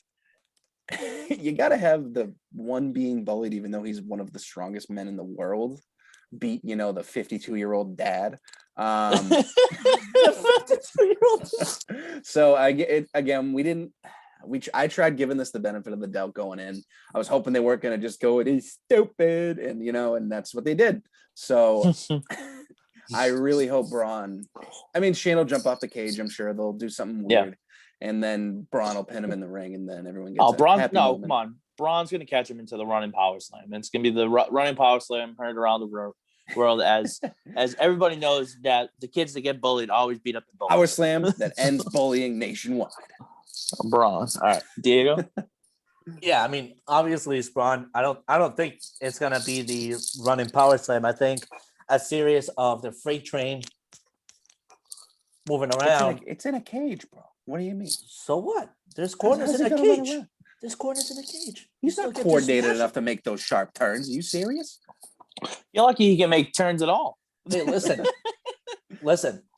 you got to have the one being bullied, even though he's one of the strongest men in the world, beat, the 52-year-old dad. The 52-year-old. So I tried giving this the benefit of the doubt going in. I was hoping they weren't going to just go, "He's stupid," and and that's what they did. So I really hope Braun. I mean, Shane will jump off the cage. I'm sure they'll do something weird, and then Braun will pin him in the ring, and then everyone gets. Braun! No, come on. Braun's going to catch him into the running power slam. And it's going to be the running power slam heard around the world as everybody knows that the kids that get bullied always beat up the bullies. Power slam that ends bullying nationwide. Braun. All right, Diego. Yeah, I mean, obviously it's Braun. I don't think it's gonna be the running power slam. I think a series of the freight train moving around. It's in a cage, bro. What do you mean? So what? There's corners in a cage. There's corners in a cage. He's not coordinated enough to make those sharp turns. Are you serious? You're lucky he can make turns at all. Hey, listen.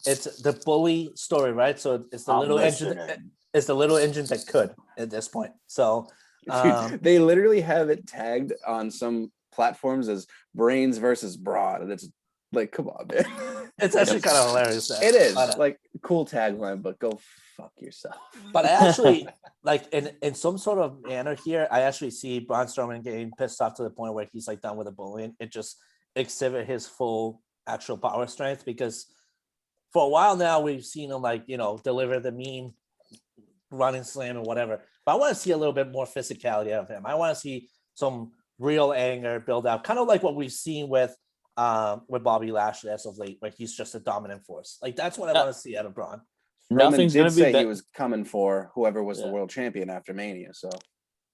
It's the bully story, right? So it's the little engine. It's the little engine that could at this point. So they literally have it tagged on some platforms as brains versus broad, and it's like, come on, man. It's actually kind of hilarious. It is But, like cool tagline, but go fuck yourself. but I actually like in some sort of manner here, I actually see Braun Strowman getting pissed off to the point where he's like done with the bullying. It just exhibit his full actual power strength, because for a while now we've seen him like, you know, deliver the mean running slam and whatever. But I want to see a little bit more physicality out of him. I want to see some real anger build out, kind of like what we've seen with Bobby Lashley as of late, where he's just a dominant force. Like that's what I want to see out of Braun. Roman Nothing's did gonna be say he was coming for whoever was the world champion after Mania. So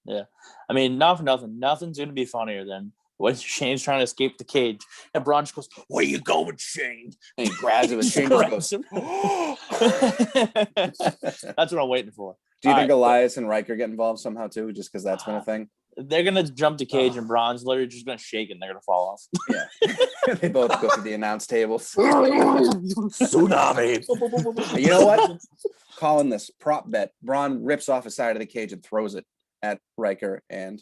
yeah, I mean, not for nothing. Nothing's gonna be funnier than when Shane's trying to escape the cage, and Braun just goes, "Where you going, Shane?" and he grabs him and Shane Grabs goes. him. That's what I'm waiting for. Do you All think right, Elias and Riker get involved somehow too, just because that's been a thing? they're gonna jump the cage, and Braun's literally just gonna shake it, and they're gonna fall off. Yeah, they both go to the announce tables. Tsunami. You know what? Calling this prop bet. Braun rips off a side of the cage and throws it at Riker, and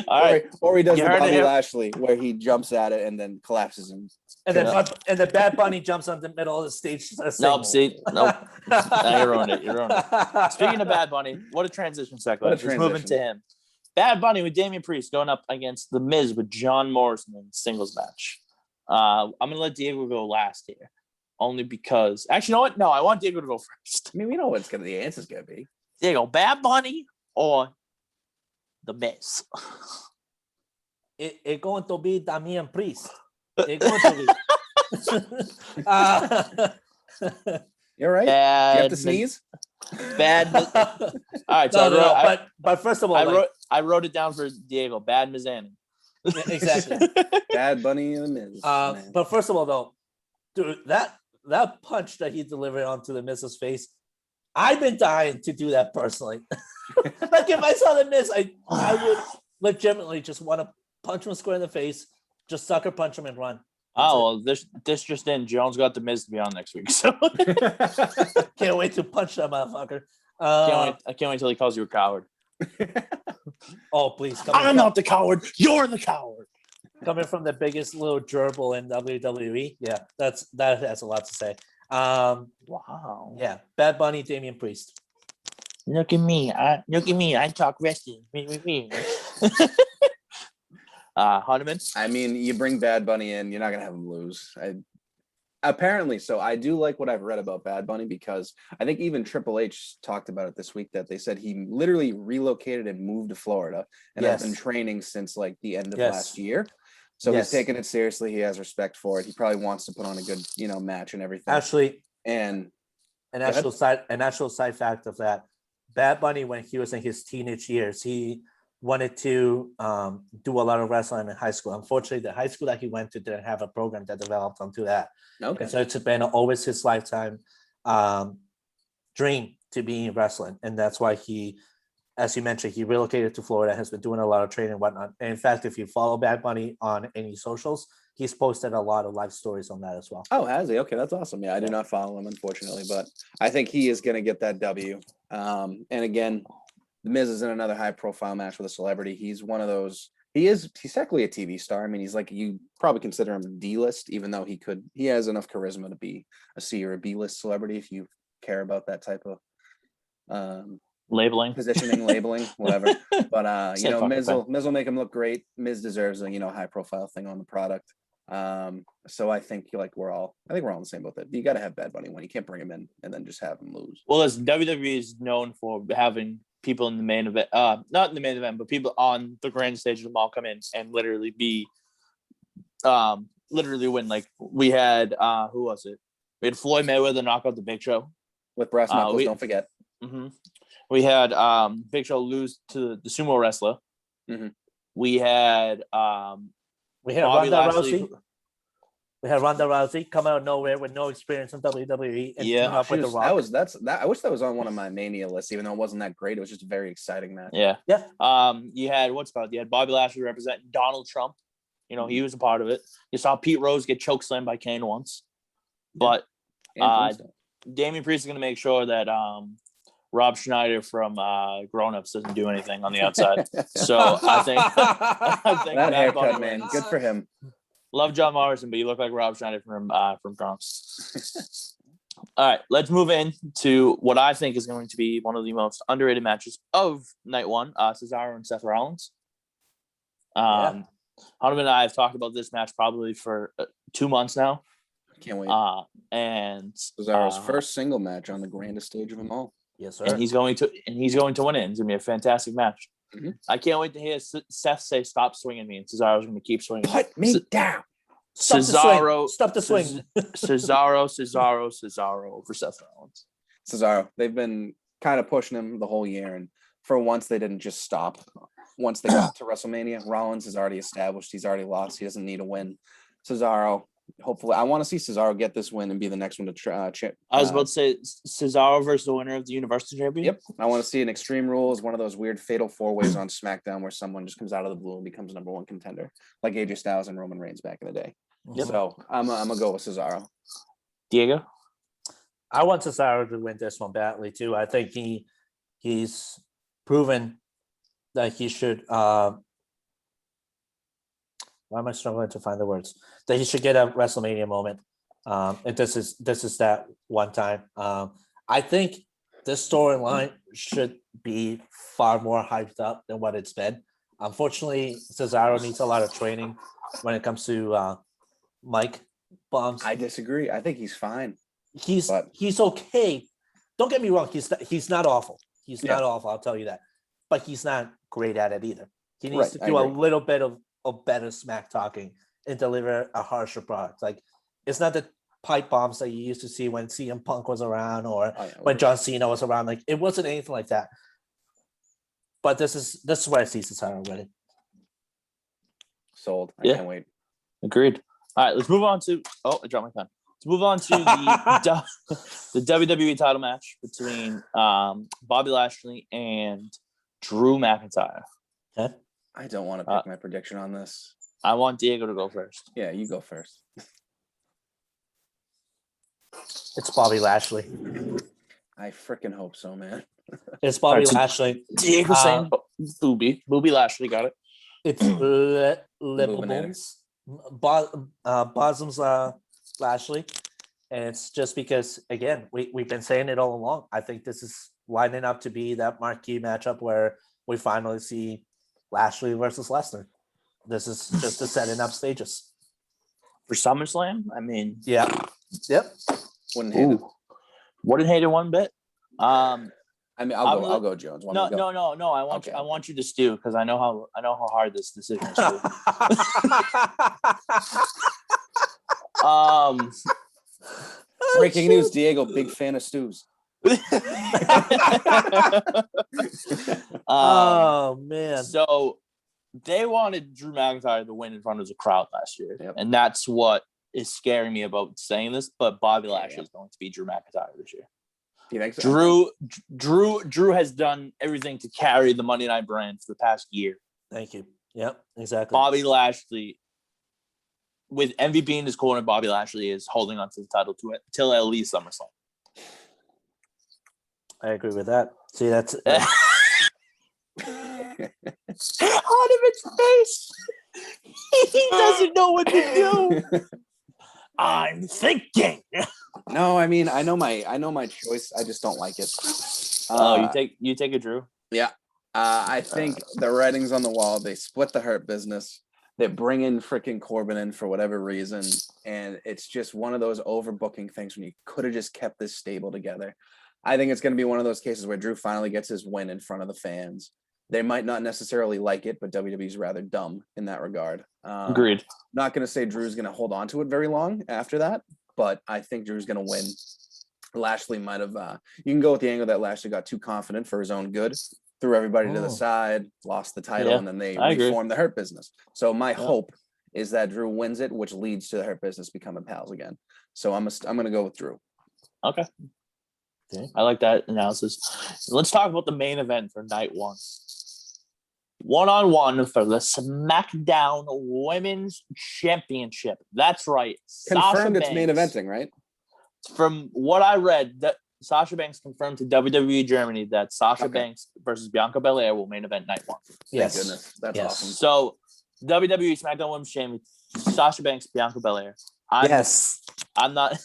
All right, or he does You the heard it Bobby here. Lashley where he jumps at it and then collapses him. And then and the Bad Bunny jumps on the middle of the stage. nope. See, nope. You ruined it. You ruined it. Speaking of Bad Bunny, what a transition segue. What a Let's move into him. Bad Bunny with Damian Priest going up against The Miz with John Morrison in singles match. I'm gonna let Diego go last here, only because actually, you know what? No, I want Diego to go first. I mean, we know what the answer's gonna be. Diego, Bad Bunny or The Miz? It's going to be Damian Priest. It's going to be. You're right. Bad You have to Miz- sneeze. Bad. Miz- All right, so but first of all, I wrote it down for Diego. Bad Mizani. exactly. Bad Bunny and the Miz. Man. But first of all, though, dude, that punch that he delivered onto the Miz's face, I've been dying to do that personally. Like if I saw the Miz, I would legitimately just want to punch him square in the face, just sucker punch him and run. Oh, well, this just in. Jones got The Miz to be on next week, so Can't wait to punch that motherfucker. I can't wait till he calls you a coward. Oh, please. I'm not the coward. You're the coward. Coming from the biggest little gerbil in WWE. Yeah, that has a lot to say. Wow. Yeah, Bad Bunny, Damian Priest. Look at me. I talk wrestling. Hunterman. I mean, you bring Bad Bunny in, you're not gonna have him lose. Apparently, so I do like what I've read about Bad Bunny, because I think even Triple H talked about it this week, that they said he literally relocated and moved to Florida and has been training since like the end of last year. So he's taking it seriously. He has respect for it. He probably wants to put on a good, match and everything. Actually, and an actual side fact of that, Bad Bunny, when he was in his teenage years, he wanted to do a lot of wrestling in high school. Unfortunately, the high school that he went to didn't have a program that developed onto that. Okay. And so it's been always his lifetime dream to be in wrestling. And that's why he, as you mentioned, he relocated to Florida, has been doing a lot of training and whatnot. And in fact, if you follow Bad Bunny on any socials, he's posted a lot of life stories on that as well. Oh, has he? Okay, that's awesome. Yeah, I do not follow him, unfortunately, but I think he is going to get that W. And again, The Miz is in another high-profile match with a celebrity. He's one of those. He's technically a TV star. I mean, he's like, you probably consider him D-list, even though he has enough charisma to be a C or a B-list celebrity if you care about that type of Labeling, positioning, labeling, whatever. But Miz thing. will make him look great. Miz deserves a high-profile thing on the product. So I think we're all on the same boat. That you got to have Bad Bunny when you can't bring him in and then just have him lose. Well, listen, WWE is known for having people in the main event, not in the main event, but people on the grand stage of the mall come in and literally win. Like we had, who was it? We had Floyd Mayweather knock out the Big Show with brass knuckles. Don't forget. Mm-hmm. We had Big Show lose to the sumo wrestler. Mm-hmm. We had Ronda Lashley. Rousey. We had Ronda Rousey come out of nowhere with no experience in WWE and team up with The Rock. I wish that was on one of my Mania lists, even though it wasn't that great. It was just a very exciting match. Yeah. Yeah. You had Bobby Lashley representing Donald Trump. He was a part of it. You saw Pete Rose get chokeslammed by Kane once. But Damian Priest is going to make sure that Rob Schneider from Grown Ups doesn't do anything on the outside. So I think that haircut, man, good for him. Love John Morrison, but you look like Rob Schneider from Bronx. All right, let's move in to what I think is going to be one of the most underrated matches of night one, Cesaro and Seth Rollins. Hunterman and I have talked about this match probably for 2 months now. Can't wait. And Cesaro's first single match on the grandest stage of them all. Yes, sir. And he's going to win it. It's gonna be a fantastic match. Mm-hmm. I can't wait to hear Seth say, "Stop swinging me," and Cesaro's going to keep swinging. Put me down. Cesaro, Stop the swing. Cesaro over Seth Rollins. Cesaro. They've been kind of pushing him the whole year, and for once they didn't just stop. Once they got to WrestleMania, Rollins is already established. He's already lost. He doesn't need a win. Cesaro. Hopefully, I want to see Cesaro get this win and be the next one to I was about to say Cesaro versus the winner of the Universal Championship. Yep. I want to see an Extreme Rules, one of those weird fatal four ways on SmackDown where someone just comes out of the blue and becomes number one contender, like AJ Styles and Roman Reigns back in the day. Yep. So I'm gonna go with Cesaro. Diego, I want Cesaro to win this one badly too. I think he's proven that he should. Why am I struggling to find the words? That he should get a WrestleMania moment. And this is that one time. I think this storyline should be far more hyped up than what it's been. Unfortunately, Cesaro needs a lot of training when it comes to mic bombs. I disagree. I think he's fine. He's okay. Don't get me wrong. He's not awful. He's not awful. I'll tell you that. But he's not great at it either. He needs to do a little bit of better smack talking and deliver a harsher product. Like, it's not the pipe bombs that you used to see when CM Punk was around or when John Cena was around. Like, it wasn't anything like that. But this is where I see Cesaro winning. Sold. I can't wait. Agreed. All right, let's move on to. Oh, I dropped my pen. Let's move on to the WWE title match between Bobby Lashley and Drew McIntyre. Okay. I don't want to pick my prediction on this. I want Diego to go first. Yeah, you go first. It's Bobby Lashley. I freaking hope so, man. It's Bobby Lashley. Diego saying Booby Lashley got it. It's Lipables. Bosms Lashley. And it's just because, again, we've been saying it all along. I think this is lining up to be that marquee matchup where we finally see Lashley versus Lesnar. This is just the setting up stages. For SummerSlam? I mean... Yeah. Yep. Wouldn't hate it. Wouldn't hate it one bit. I mean, I'll go Jones. No. I want you to stew because I know how hard this decision is. Breaking news: Diego, big fan of stews. Oh man! So they wanted Drew McIntyre to win in front of the crowd last year, and that's what is scaring me about saying this. But Bobby Lashley is going to be Drew McIntyre this year. You think so? Drew has done everything to carry the Monday Night brand for the past year. Thank you. Yep, exactly. Bobby Lashley, with MVP in his corner, Bobby Lashley is holding on to the title till at least SummerSlam. I agree with that. See, that's out of its face. He doesn't know what to do. I'm thinking. No, I mean, I know my choice. I just don't like it. You take a Drew. Yeah. I think the writing's on the wall. They split the Hurt Business. They bring in freaking Corbin in for whatever reason. And it's just one of those overbooking things when you could have just kept this stable together. I think it's going to be one of those cases where Drew finally gets his win in front of the fans. They might not necessarily like it, but WWE's rather dumb in that regard. Agreed. Not going to say Drew's going to hold on to it very long after that, but I think Drew's going to win. Lashley might have, you can go with the angle that Lashley got too confident for his own good, threw everybody to the side, lost the title, and then they reformed the Hurt Business. So my hope is that Drew wins it, which leads to the Hurt Business becoming pals again. So I'm going to go with Drew. Okay. I like that analysis. Let's talk about the main event for night one. 1-on-1 for the SmackDown Women's Championship. That's right. Confirmed it's main eventing, right? From what I read, that Sasha Banks confirmed to WWE Germany that Sasha Banks versus Bianca Belair will main event night one. Yes. Thank goodness. That's awesome. So WWE SmackDown Women's Sasha Banks, Bianca Belair. Yes. I'm not.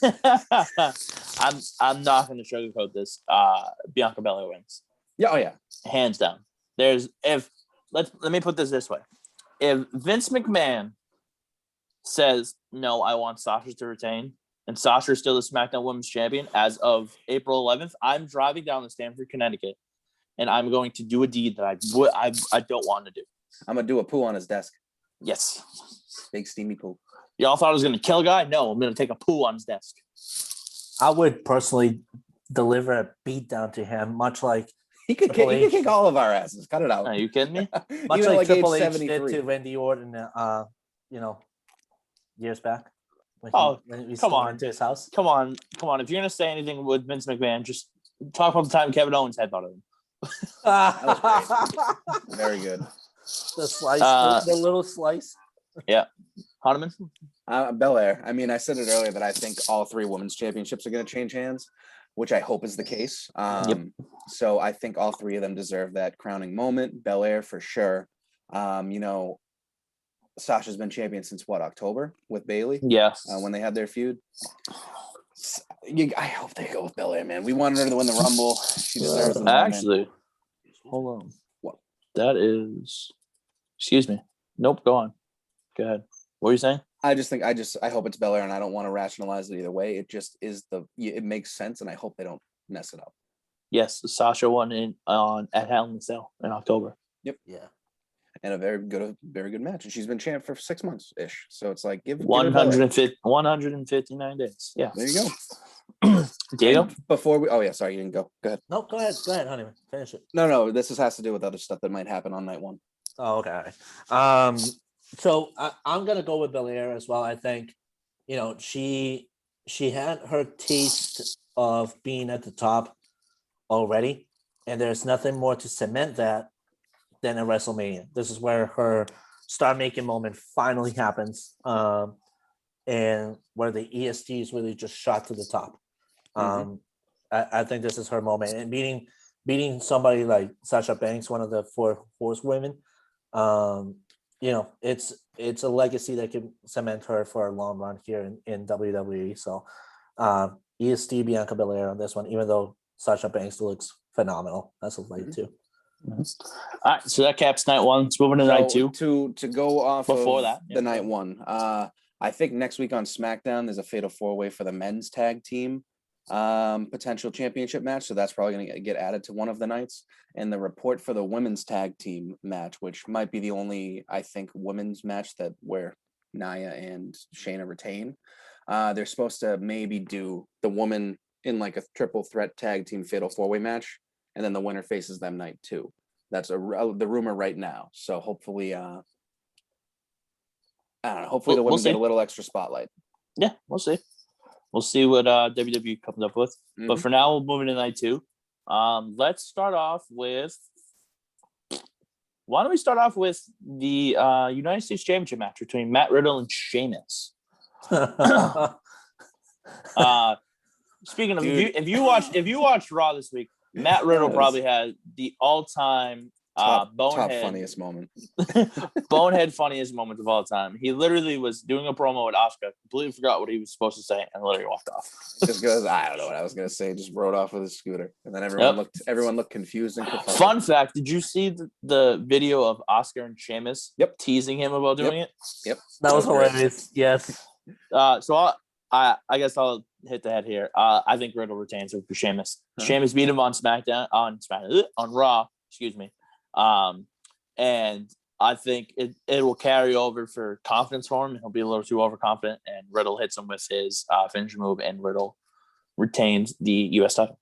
I'm not going to sugarcoat this. Bianca Belair wins. Yeah. Oh yeah. Hands down. Let me put this way. If Vince McMahon says no, I want Sasha to retain, and Sasha is still the SmackDown Women's Champion as of April 11th, I'm driving down to Stamford, Connecticut, and I'm going to do a deed that I don't want to do. I'm gonna do a poo on his desk. Yes. Big steamy poo. Y'all thought I was going to kill a guy? No, I'm going to take a poo on his desk. I would personally deliver a beat down to him, much like He could kick all of our asses. Cut it out. Are you kidding me? much Even like age Triple H 73. did to Randy Orton, years back. When he come on. went to his house. Come on. If you're going to say anything with Vince McMahon, just talk about the time Kevin Owens headbutted him. Very good. The slice, the little slice. Yeah. Hahnemann? Belair. I mean, I said it earlier that I think all 3 women's championships are going to change hands, which I hope is the case. So I think all 3 of them deserve that crowning moment. Belair for sure. Sasha's been champion since October with Bayley? Yes. When they had their feud. I hope they go with Belair, man. We wanted her to win the Rumble. She deserves the moment. Actually, hold on. What? That is. Excuse me. Nope. Go on. Go ahead. What are you saying? I hope it's Belair, and I don't want to rationalize it either way. It just is it makes sense, and I hope they don't mess it up. Yes, Sasha won at Hell in a Cell in October. Yep. Yeah. And a very good match. And she's been champ for 6 months ish. So it's like give 159 days. Yeah. There you go. Diego? And before we you didn't go. Go ahead. No, go ahead, honeyman. Finish it. No, this has to do with other stuff that might happen on night 1. Oh, okay. So I'm gonna go with Belair as well. I think, she had her taste of being at the top already, and there's nothing more to cement that than a WrestleMania. This is where her star-making moment finally happens, and where the EST is really just shot to the top. I think this is her moment, and beating somebody like Sasha Banks, one of the 4 horsewomen. It's a legacy that can cement her for a long run here in WWE. So EST Bianca Belair on this one, even though Sasha Banks looks phenomenal. That's a late too. All right, so that caps night 1. Let's move into night 2. To go off before of that, the night 1. I think next week on SmackDown there's a fatal 4-way for the men's tag team potential championship match, so that's probably going to get added to one of the nights. And the report for the women's tag team match, which might be the only, I think, women's match where Nia and Shayna retain. They're supposed to maybe do the woman in like a triple threat tag team fatal 4-way match, and then the winner faces them night 2. That's the rumor right now. So hopefully, I don't know. Hopefully the women get a little extra spotlight. Yeah, we'll see. We'll see what WWE comes up with. But for now, we'll move into night 2. Let's start off with. Why don't we start off with the United States Championship match between Matt Riddle and Sheamus? Speaking of, if you watched Raw this week, Matt Riddle probably had the all-time top bonehead funniest moment. bonehead funniest moment of all time. He literally was doing a promo with Asuka, completely forgot what he was supposed to say, and literally walked off. Just goes, I don't know what I was gonna say. Just rode off with his scooter, and then everyone looked confused and confused. Fun fact: did you see the video of Oscar and Sheamus? Yep. Teasing him about doing it. Yep. That was hilarious. Yes. So I guess I'll hit the head here. I think Riddle retains for Sheamus. Sheamus beat him on SmackDown on Raw. Excuse me. And I think it will carry over for confidence for him. He'll be a little too overconfident, and Riddle hits him with his finisher move, and Riddle retains the U.S. title.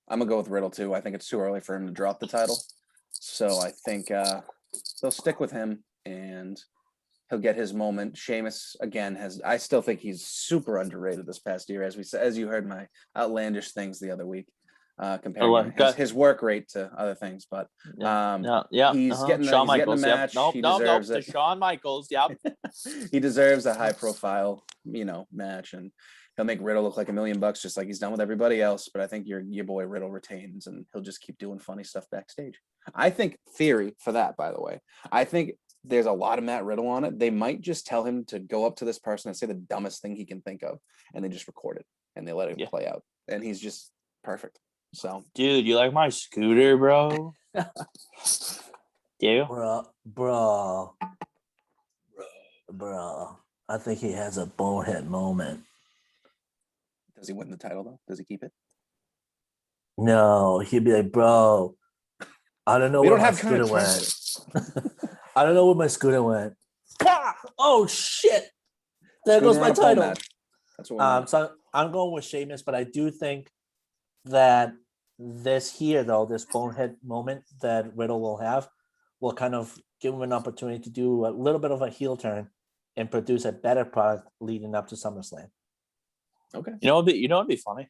I'm gonna go with Riddle too. I think it's too early for him to drop the title, so I think they'll stick with him, and he'll get his moment. Sheamus again I still think he's super underrated this past year, as you heard my outlandish things the other week. Comparing his work rate to other things, but he's getting Shawn Michaels, the match. He deserves it. Shawn Michaels, yep. He deserves a high profile, match, and he'll make Riddle look like $1 million, just like he's done with everybody else. But I think your boy Riddle retains, and he'll just keep doing funny stuff backstage. I think theory for that, by the way. I think there's a lot of Matt Riddle on it. They might just tell him to go up to this person and say the dumbest thing he can think of, and they just record it and they let it play out. And he's just perfect. So, dude, you like my scooter, bro? You? Bro. I think he has a bonehead moment. does he win the title though? Does he keep it? No, he'd be like, bro, I don't know We where don't my have scooter time. went. I don't know where my scooter went. Oh shit! There Scooter goes my on a pole title. match. That's what we want. So I'm going with Sheamus, but I do think that this bonehead moment that Riddle will have, will kind of give him an opportunity to do a little bit of a heel turn and produce a better product leading up to SummerSlam. Okay. You know what'd be funny?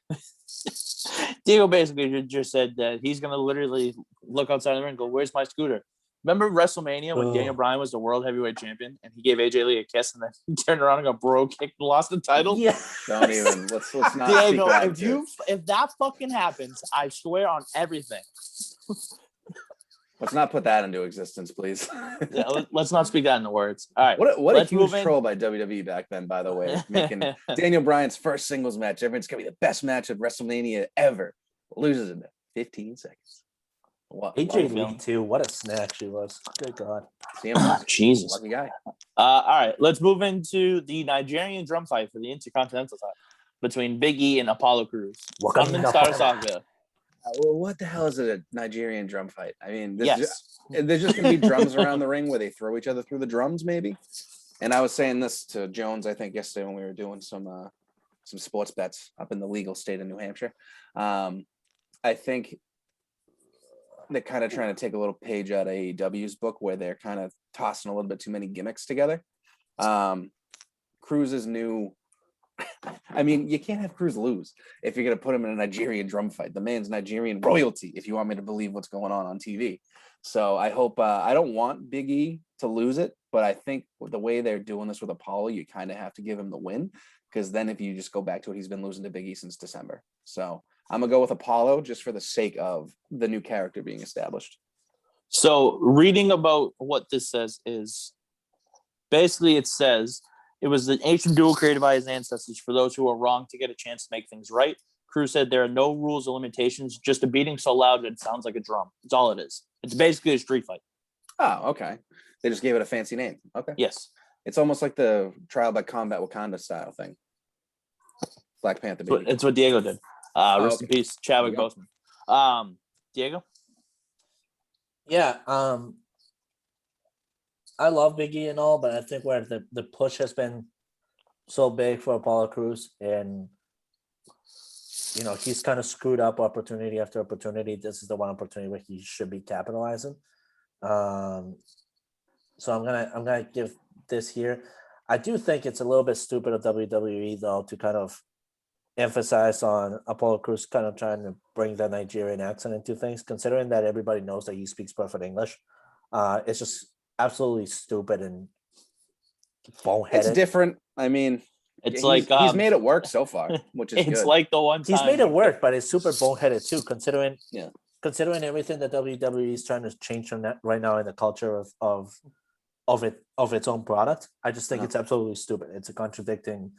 Diego basically just said that he's gonna literally look outside the ring and go, "Where's my scooter?" Remember WrestleMania when Daniel Bryan was the world heavyweight champion and he gave AJ Lee a kiss and then he turned around and got bro kicked and lost the title? Yeah. Don't even. Let's not Diego, speak that into it. if that fucking happens, I swear on everything. Let's not put that into existence, please. Yeah, let's not speak that in the words. All right. What a huge move in. troll by WWE back then, by the way, making Daniel Bryan's first singles match. Everyone's gonna be the best match at WrestleMania ever. Loses in 15 seconds. What? AJ Lee too. What a snack she was. Good God. Jesus. Lucky guy. All right. Let's move into the Nigerian drum fight for the Intercontinental title between Big E and Apollo Crews. Gunman Sarasaka. Well, what the hell is a Nigerian drum fight? I mean, Yes. there's just gonna be drums around the ring where they throw each other through the drums, maybe. And I was saying this to Jones, I think yesterday when we were doing some sports bets up in the legal state of New Hampshire. I think they're kind of trying to take a little page out of AEW's book where they're kind of tossing a little bit too many gimmicks together. Cruz's new. I mean, you can't have Cruz lose if you're going to put him in a Nigerian drum fight. The man's Nigerian royalty, if you want me to believe what's going on TV. So I hope I don't want Big E to lose it, but I think the way they're doing this with Apollo, you kind of have to give him the win, because then if you just go back to it, he's been losing to Big E since December. So I'm going to go with Apollo just for the sake of the new character being established. So reading about what this says is basically it says, it was an ancient duel created by his ancestors for those who are wrong to get a chance to make things right. Cruz said there are no rules or limitations, just a beating so loud that it sounds like a drum. That's all it is. It's basically a street fight. Oh, okay. They just gave it a fancy name. Okay. Yes. It's almost like the Trial by Combat Wakanda style thing. Black Panther baby. It's what Diego did. Rest in peace, Chadwick Boseman. Diego? Yeah, I love Big E and all, but I think where the push has been so big for Apollo Crews, and he's kind of screwed up opportunity after opportunity. This is the one opportunity where he should be capitalizing. So I'm gonna give this here. I do think it's a little bit stupid of WWE though to kind of emphasize on Apollo Crews kind of trying to bring the Nigerian accent into things, considering that everybody knows that he speaks perfect English. It's just absolutely stupid and boneheaded. It's different. I mean, it's he's made it work so far, which is it's good. like the one time he's made it work, but it's super boneheaded too, considering everything that WWE is trying to change from that right now in the culture of its own product. I just think it's absolutely stupid. It's a contradicting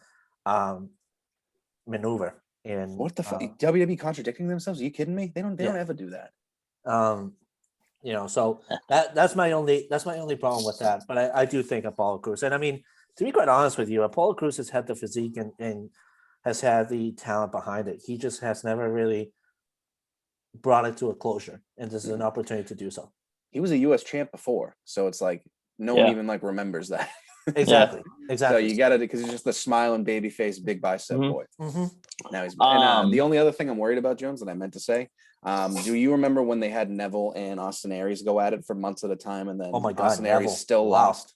maneuver. And what the fuck? WWE contradicting themselves? Are you kidding me? They don't ever do that. So that's my only problem with that. But I do think Apollo Crews, and I mean, to be quite honest with you, Apollo Crews has had the physique and has had the talent behind it. He just has never really brought it to a closure, and this is an opportunity to do so. He was a U.S. champ before, so it's like no one even remembers that. Exactly. So you got to, because he's just the smiling baby face, big bicep boy. Now he's the only other thing I'm worried about, Jones, that I meant to say. Do you remember when they had Neville and Austin Aries go at it for months at a time, and then Austin Aries still lost?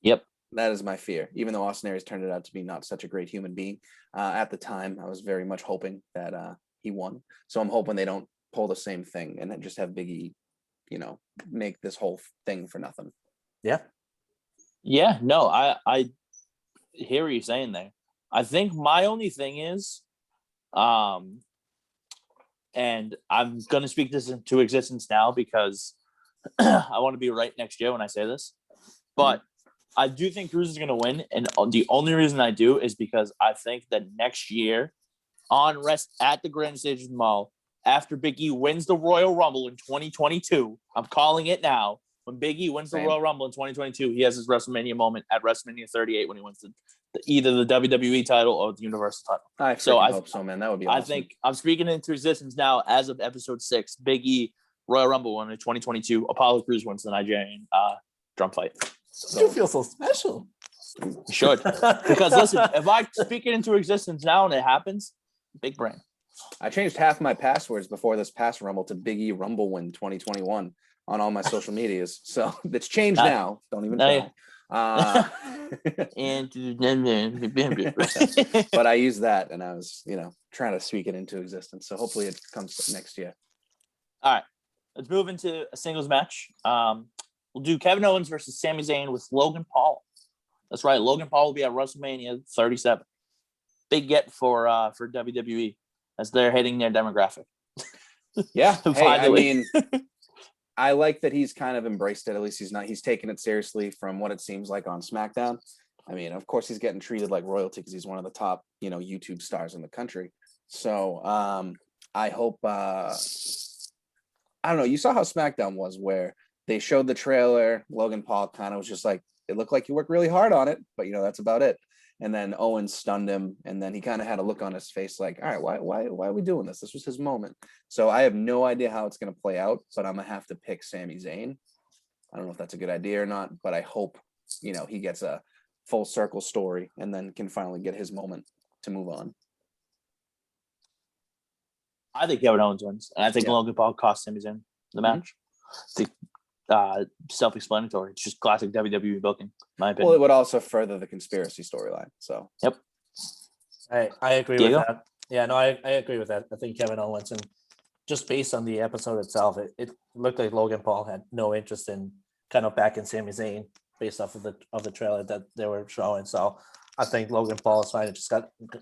Yep. That is my fear. Even though Austin Aries turned out to be not such a great human being, at the time I was very much hoping that he won. So I'm hoping they don't pull the same thing and then just have Big E, make this whole thing for nothing. Yeah. Yeah. No, I hear what you're saying there. I think my only thing is, and I'm going to speak this into existence now because I want to be right next year when I say this, but I do think Cruz is going to win. And the only reason I do is because I think that next year at the Grand Stage Mall, after Big E wins the Royal Rumble in 2022, I'm calling it now. When Big E wins the Royal Rumble in 2022, he has his WrestleMania moment at WrestleMania 38 when he wins either the WWE title or the Universal title. I hope so, man. That would be awesome. I think I'm speaking into existence now as of episode 6. Big E Royal Rumble won in 2022. Apollo Crews wins the Nigerian drum fight. You feel so special. You should. Because listen, if I speak it into existence now and it happens, big brain. I changed half my passwords before this past Rumble to Big E Rumble Win 2021 on all my social medias. So it's changed now. Don't even try. But I used that and I was, trying to speak it into existence. So hopefully it comes next year. All right. Let's move into a singles match. We'll do Kevin Owens versus Sami Zayn with Logan Paul. That's right. Logan Paul will be at WrestleMania 37. Big get for WWE as they're hitting their demographic. Yeah. Hey, I mean, I like that he's kind of embraced it. At least he's taking it seriously from what it seems like on SmackDown. I mean, of course, he's getting treated like royalty because he's one of the top, YouTube stars in the country. So I hope, I don't know. You saw how SmackDown was where they showed the trailer. Logan Paul kind of was just like, it looked like you worked really hard on it, but that's about it. And then Owens stunned him, and then he kind of had a look on his face like, all right, why are we doing this? This was his moment. So I have no idea how it's going to play out, but I'm going to have to pick Sami Zayn. I don't know if that's a good idea or not, but I hope, he gets a full circle story and then can finally get his moment to move on. I think Kevin Owens wins, and I think Logan Paul cost Sami Zayn the match. Self-explanatory. It's just classic WWE booking, my opinion. Well, it would also further the conspiracy storyline. So, yep. I agree with that. Yeah, no, I agree with that. I think Kevin Owens, and just based on the episode itself, it looked like Logan Paul had no interest in kind of backing Sami Zayn based off of the trailer that they were showing. So I think Logan Paul is fine. Just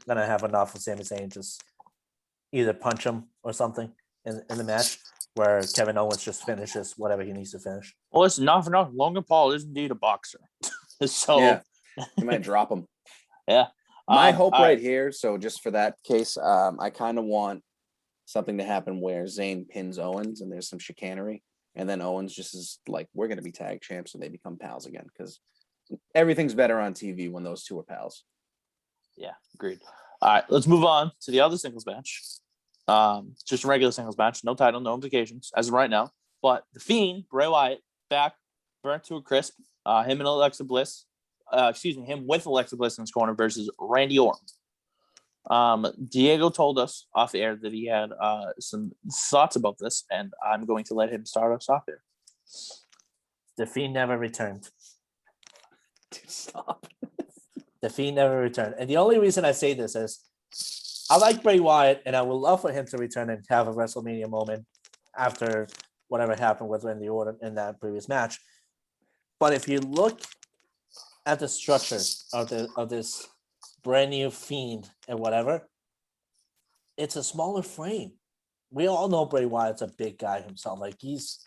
gonna have enough of Sami Zayn just either punch him or something in the match, where Kevin Owens just finishes whatever he needs to finish. Well, listen, not for nothing. Logan Paul is indeed a boxer. So he might drop him. Yeah. My hope right here, so just for that case, I kind of want something to happen where Zayn pins Owens and there's some chicanery. And then Owens just is like, we're going to be tag champs, and they become pals again, because everything's better on TV when those two are pals. Yeah, agreed. All right, let's move on to the other singles match. Just a regular singles match, no title, no implications as of right now. But the Fiend, Bray Wyatt, back, burnt to a crisp. Him with Alexa Bliss in his corner versus Randy Orton. Diego told us off the air that he had some thoughts about this, and I'm going to let him start us off here. The Fiend never returned. Dude, stop. The Fiend never returned. And the only reason I say this is I like Bray Wyatt, and I would love for him to return and have a WrestleMania moment after whatever happened with Randy Orton in that previous match. But if you look at the structure of this brand new Fiend and whatever, it's a smaller frame. We all know Bray Wyatt's a big guy himself. Like he's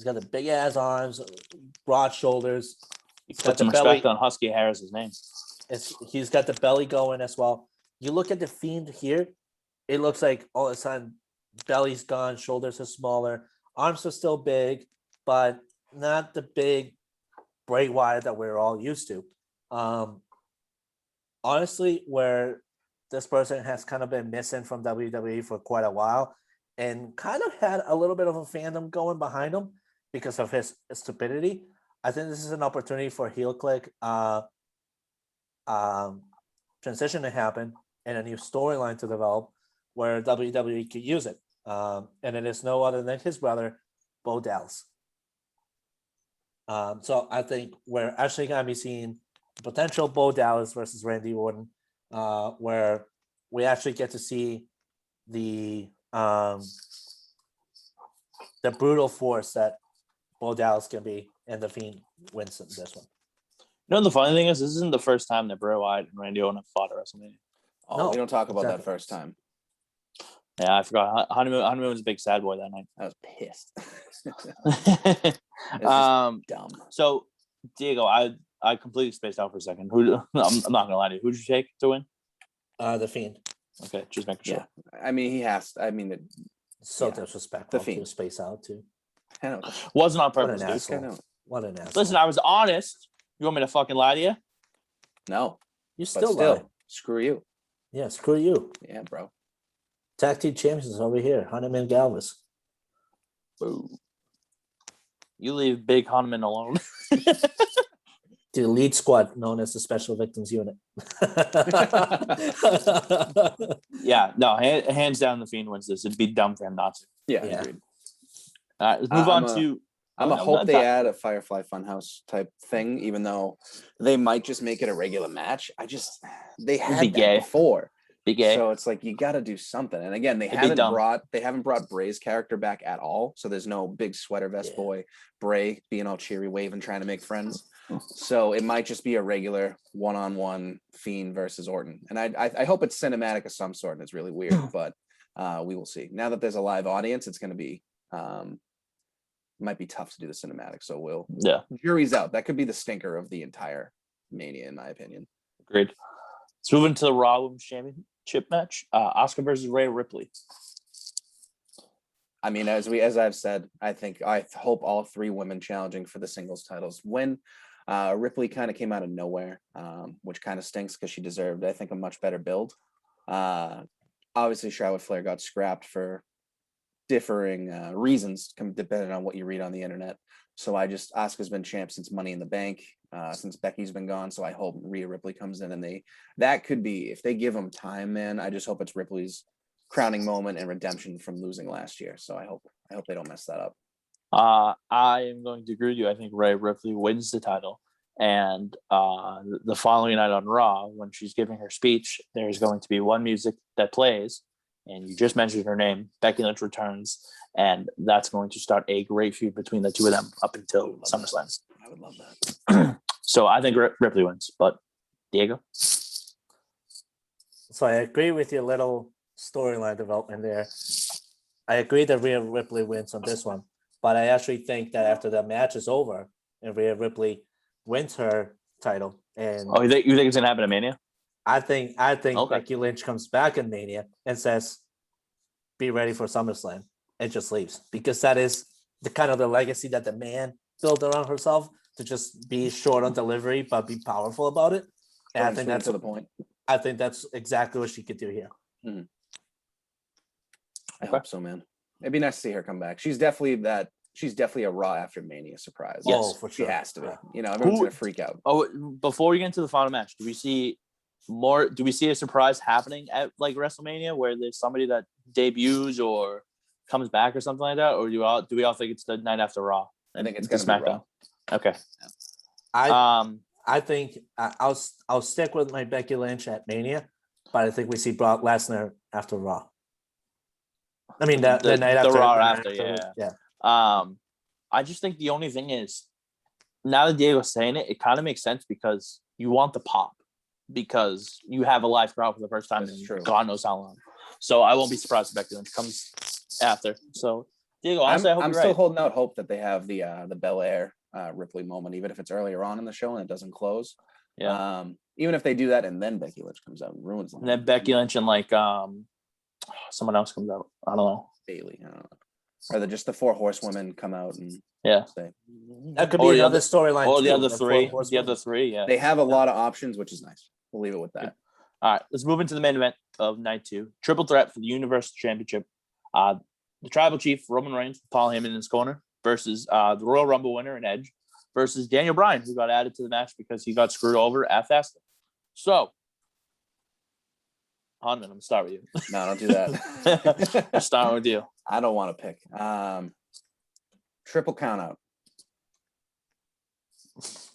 got the big ass arms, broad shoulders. He's got some respect on Husky Harris's name. He's got the belly going as well. You look at the Fiend here, it looks like all of a sudden belly's gone, shoulders are smaller, arms are still big, but not the big Bray Wyatt that we're all used to. Honestly, where this person has kind of been missing from WWE for quite a while and kind of had a little bit of a fandom going behind him because of his stupidity, I think this is an opportunity for heel click transition to happen and a new storyline to develop where WWE could use it. And it is no other than his brother, Bo Dallas. So I think we're actually going to be seeing potential Bo Dallas versus Randy Orton, where we actually get to see the brutal force that Bo Dallas can be, and the Fiend wins this one. You know, the funny thing is, this isn't the first time that Bray Wyatt and Randy Orton have fought at WrestleMania. Oh, no, we don't talk about that first time. Yeah, I forgot. Honeymoon was a big sad boy that night. I was pissed. It's just dumb. So Diego, I completely spaced out for a second. I'm not gonna lie to you. Who'd you take to win? The Fiend. Okay, just making sure. Yeah, I mean he has. I mean, So disrespectful to space out too. I know. Wasn't on What purpose, an dude. asshole. What an asshole. Listen, I was honest. You want me to fucking lie to you? No, You but still still, lie. screw you. Yeah, screw you. Yeah, bro. Tag team champions over here. Honeyman Galvis. Boo. You leave Big Hanuman alone. The elite squad known as the Special Victims Unit. Yeah, no, hands down, the Fiend wins this. It'd be dumb for him not to. Yeah, Yeah. agreed. All right, let's move on to. I'm a hope they add a Firefly Funhouse type thing, even though they might just make it a regular match. They had that gay. before. Be gay. So it's like you got to do something. And again, they haven't brought Bray's character back at all. So there's no big sweater vest boy Bray being all cheery, waving, trying to make friends. So it might just be a regular one-on-one Fiend versus Orton. And I hope it's cinematic of some sort. And it's really weird, but we will see. Now that there's a live audience, it's going to be might be tough to do the cinematic. So jury's out. That could be the stinker of the entire Mania, in my opinion. Agreed. Let's move into the Raw Women's Championship match. Asuka versus Ray Ripley. I mean, as I've said, I hope all three women challenging for the singles titles. When Ripley kind of came out of nowhere, which kind of stinks because she deserved, I think, a much better build. Obviously, Charlotte Flair got scrapped for differing reasons, depending on what you read on the internet. So Asuka's been champ since Money in the Bank, since Becky's been gone. So I hope Rhea Ripley comes in and that could be, if they give them time, man, I just hope it's Ripley's crowning moment and redemption from losing last year. So I hope they don't mess that up. I am going to agree with you. I think Rhea Ripley wins the title. And the following night on Raw, when she's giving her speech, there's going to be one music that plays. And you just mentioned her name. Becky Lynch returns. And that's going to start a great feud between the two of them up until SummerSlam. I would love that. So I think Ripley wins. But Diego? So I agree with your little storyline development there. I agree that Rhea Ripley wins on this one. But I actually think that after the match is over and Rhea Ripley wins her title. And you think it's going to happen at Mania? I think Okay. Becky Lynch comes back in Mania and says, be ready for SummerSlam, and just leaves, because that is the kind of the legacy that the man built around herself, to just be short on delivery but be powerful about it. And I think that's to the point. I think that's exactly what she could do here. Mm-hmm. I hope so, man. It'd be nice to see her come back. She's definitely a Raw after Mania surprise. Yes. Oh, for sure. She has to be. Everyone's gonna freak out. Oh, before we get into the final match, do we see a surprise happening at like WrestleMania where there's somebody that debuts or comes back or something like that, or do we all think it's the night after Raw? I think it's gonna be SmackDown. Raw. Okay. I think I'll stick with my Becky Lynch at Mania, but I think we see Brock Lesnar after Raw. I mean the night after Raw after, yeah. I just think the only thing is, now that Diego's saying it, it kind of makes sense because you want the pop, because you have a live crowd for the first time in God knows how long. So I won't be surprised if Becky Lynch comes after. So Diego, honestly, I'm still holding out hope that they have the Belair Ripley moment, even if it's earlier on in the show and it doesn't close. Yeah. Even if they do that and then Becky Lynch comes out and ruins them. And then Becky Lynch and like someone else comes out. I don't know. Bailey. I don't know. Or just the 4 horsewomen come out and say. That could be another storyline. Or the other three. Yeah. They have a lot of options, which is nice. We'll leave it with that. All right, let's move into the main event of night 2. Triple threat for the Universal Championship. The Tribal Chief, Roman Reigns, with Paul Heyman in his corner, versus the Royal Rumble winner and Edge, versus Daniel Bryan, who got added to the match because he got screwed over at Fastlane. So, Hanman, I'm going to start with you. No, don't do that. I'll start with you. I don't want to pick. Triple count out.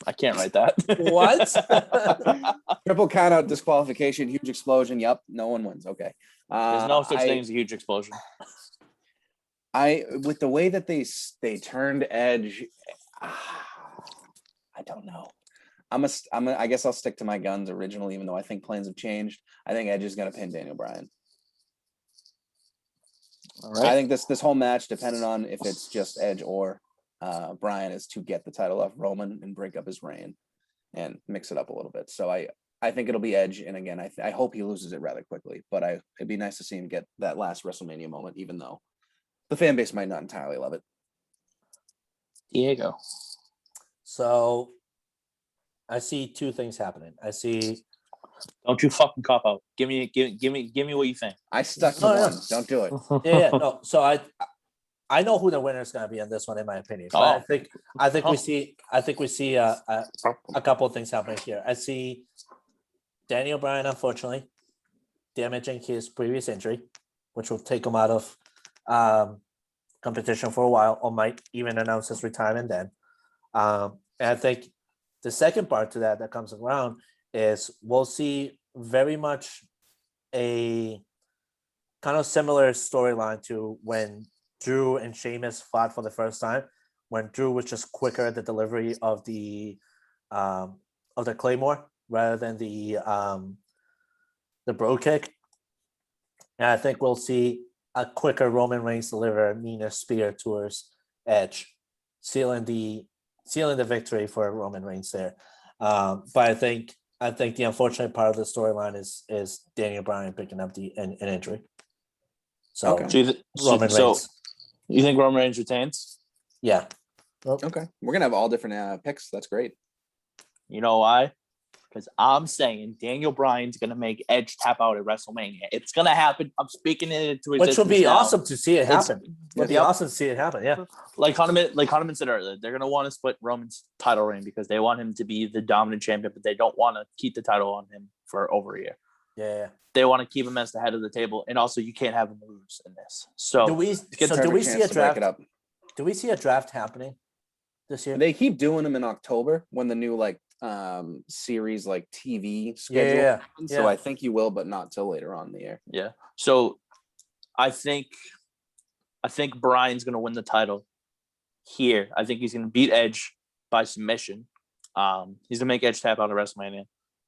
I can't write that. What? Triple count out, disqualification, huge explosion. Yep, no one wins. Okay. There's no such thing as a huge explosion. With the way that they turned Edge, I don't know. I guess I'll stick to my guns original, even though I think plans have changed. I think Edge is going to pin Daniel Bryan. All I right. think this whole match, depending on if it's just Edge or Bryan, is to get the title off Roman and break up his reign and mix it up a little bit. So I think it'll be Edge, and again, I hope he loses it rather quickly. But it'd be nice to see him get that last WrestleMania moment, even though the fan base might not entirely love it. Diego. So I see two things happening. I see. Don't you fucking cop out. Give me what you think. I stuck to No, one. no. Don't do it. Yeah, no. So I know who the winner is going to be on this one, in my opinion. But I think we see a couple of things happening here. I see Daniel Bryan, unfortunately, damaging his previous injury, which will take him out of competition for a while, or might even announce his retirement then. And I think the second part to that comes around is we'll see very much a kind of similar storyline to when Drew and Sheamus fought for the first time, when Drew was just quicker at the delivery of the Claymore rather than the bro kick. And I think we'll see a quicker Roman Reigns deliver Nina's spear towards Edge, sealing the victory for Roman Reigns there. But I think the unfortunate part of the storyline is Daniel Bryan picking up an injury. So Okay. Roman Reigns. You think Roman Reigns retains? Yeah. Okay. We're gonna have all different picks. That's great. You know why? Because I'm saying Daniel Bryan's gonna make Edge tap out at WrestleMania. It's gonna happen. I'm speaking it into existence. Which would be now. awesome to see it happen. Would be awesome to see it happen. Yeah. Like Kahneman said earlier, they're gonna want to split Roman's title reign because they want him to be the dominant champion, but they don't want to keep the title on him for over a year. Yeah. They want to keep him as the head of the table, and also you can't have him lose in this. So do we see a draft? Do we see a draft happening this year? They keep doing them in October when the new series TV schedule happens. So I think you will, but not till later on in the year. Yeah. So I think Bryan's gonna win the title here. I think he's gonna beat Edge by submission. He's gonna make Edge tap out of WrestleMania,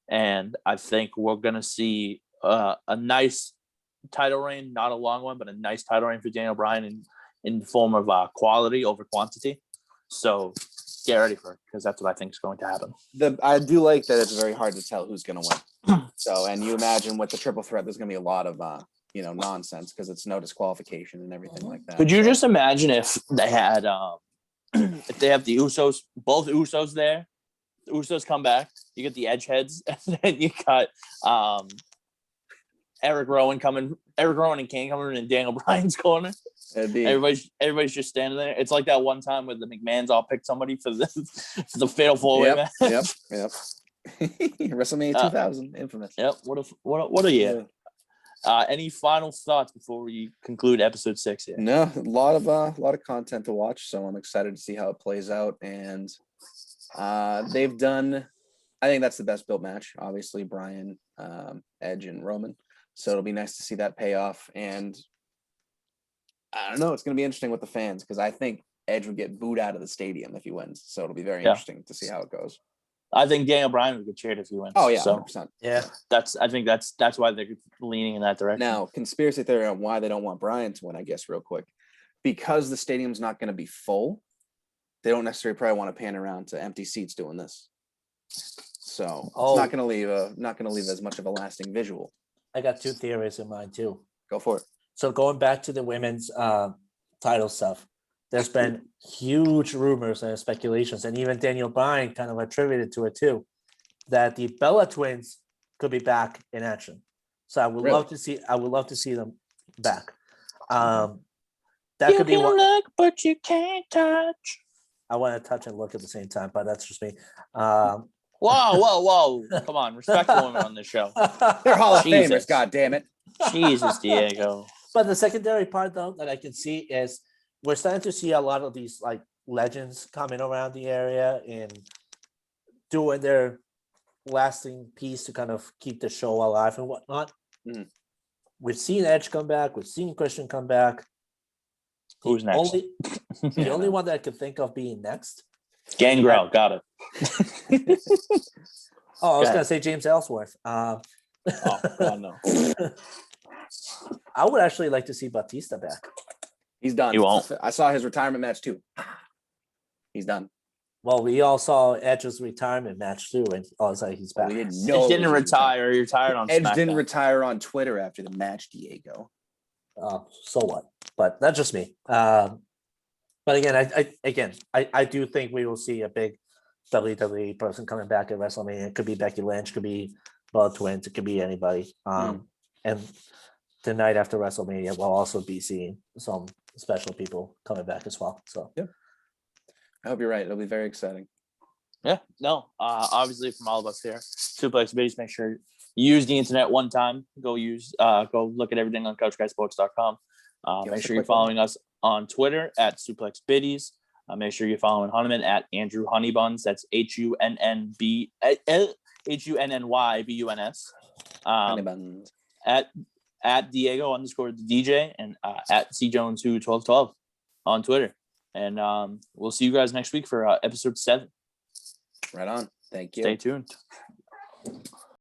and I think we're gonna see a nice title reign, not a long one, but a nice title reign for Daniel Bryan in the form of quality over quantity. So get ready for it, because that's what I think is going to happen. I do like that it's very hard to tell who's going to win. So, and you imagine with the triple threat, there's going to be a lot of nonsense because it's no disqualification and everything like that. Could you just imagine if they had if they have the Usos, both Usos there, the Usos come back, you get the Edge heads, and then you got Eric Rowan and Kane coming in Daniel Bryan's corner. Everybody's just standing there. It's like that one time where the McMahons all picked somebody for the fatal four-way match. Yep. WrestleMania 2000, infamous. Yep. What a year. Any final thoughts before we conclude episode 6 here? No, a lot of content to watch, so I'm excited to see how it plays out. And they've done, I think that's the best built match. Obviously, Bryan, Edge, and Roman. So it'll be nice to see that pay off. And I don't know, it's going to be interesting with the fans because I think Edge would get booed out of the stadium if he wins. So it'll be very interesting to see how it goes. I think Daniel Bryan would get cheered if he wins. Oh yeah, so 100%. Yeah, I think that's why they're leaning in that direction. Now, conspiracy theory on why they don't want Bryan to win, I guess, real quick, because the stadium's not going to be full. They don't necessarily probably want to pan around to empty seats doing this. So it's not going to leave as much of a lasting visual. I got two theories in mind too. Go for it. So going back to the women's title stuff, there's been huge rumors and speculations, and even Daniel Bryan kind of attributed to it too, that the Bella twins could be back in action. So I would love to see them back. That you could be can look, but you can't touch. I want to touch and look at the same time, but that's just me. Whoa! Come on, respect the women on this show. They're Hall of Jesus. Famers, God damn it. Jesus, Diego. But the secondary part, though, that I can see is we're starting to see a lot of these legends coming around the area and doing their lasting piece to kind of keep the show alive and whatnot. Mm-hmm. We've seen Edge come back. We've seen Christian come back. Who's next? The only one that I could think of being next. Gangrel, got it. I was going to say James Ellsworth. Oh, God, no. I would actually like to see Batista back. He's done. He won't. I saw his retirement match too. He's done. Well, we all saw Edge's retirement match too, and all of a sudden he's back. We didn't Edge know. didn't retire. He retired on Edge SmackDown. didn't retire on Twitter after the match, Diego. So what? But that's just me. But again, I do think we will see a big WWE person coming back at WrestleMania. It could be Becky Lynch, could be Ballard Twins, it could be anybody. And the night after WrestleMania, we'll also be seeing some special people coming back as well. So yeah, I hope you're right. It'll be very exciting. Yeah, no. Obviously, from all of us here, Suplex Biddies, make sure you use the internet one time. Go look at everything on CouchGuySports.com. Make sure you're following us on Twitter at Suplex Biddies. Make sure you're following Honeyman at Andrew Honeybuns. That's HUNNYBUNS. Honeybuns. At Diego _ the DJ and at CJones21212 on Twitter. And we'll see you guys next week for episode 7. Right on. Thank you. Stay tuned.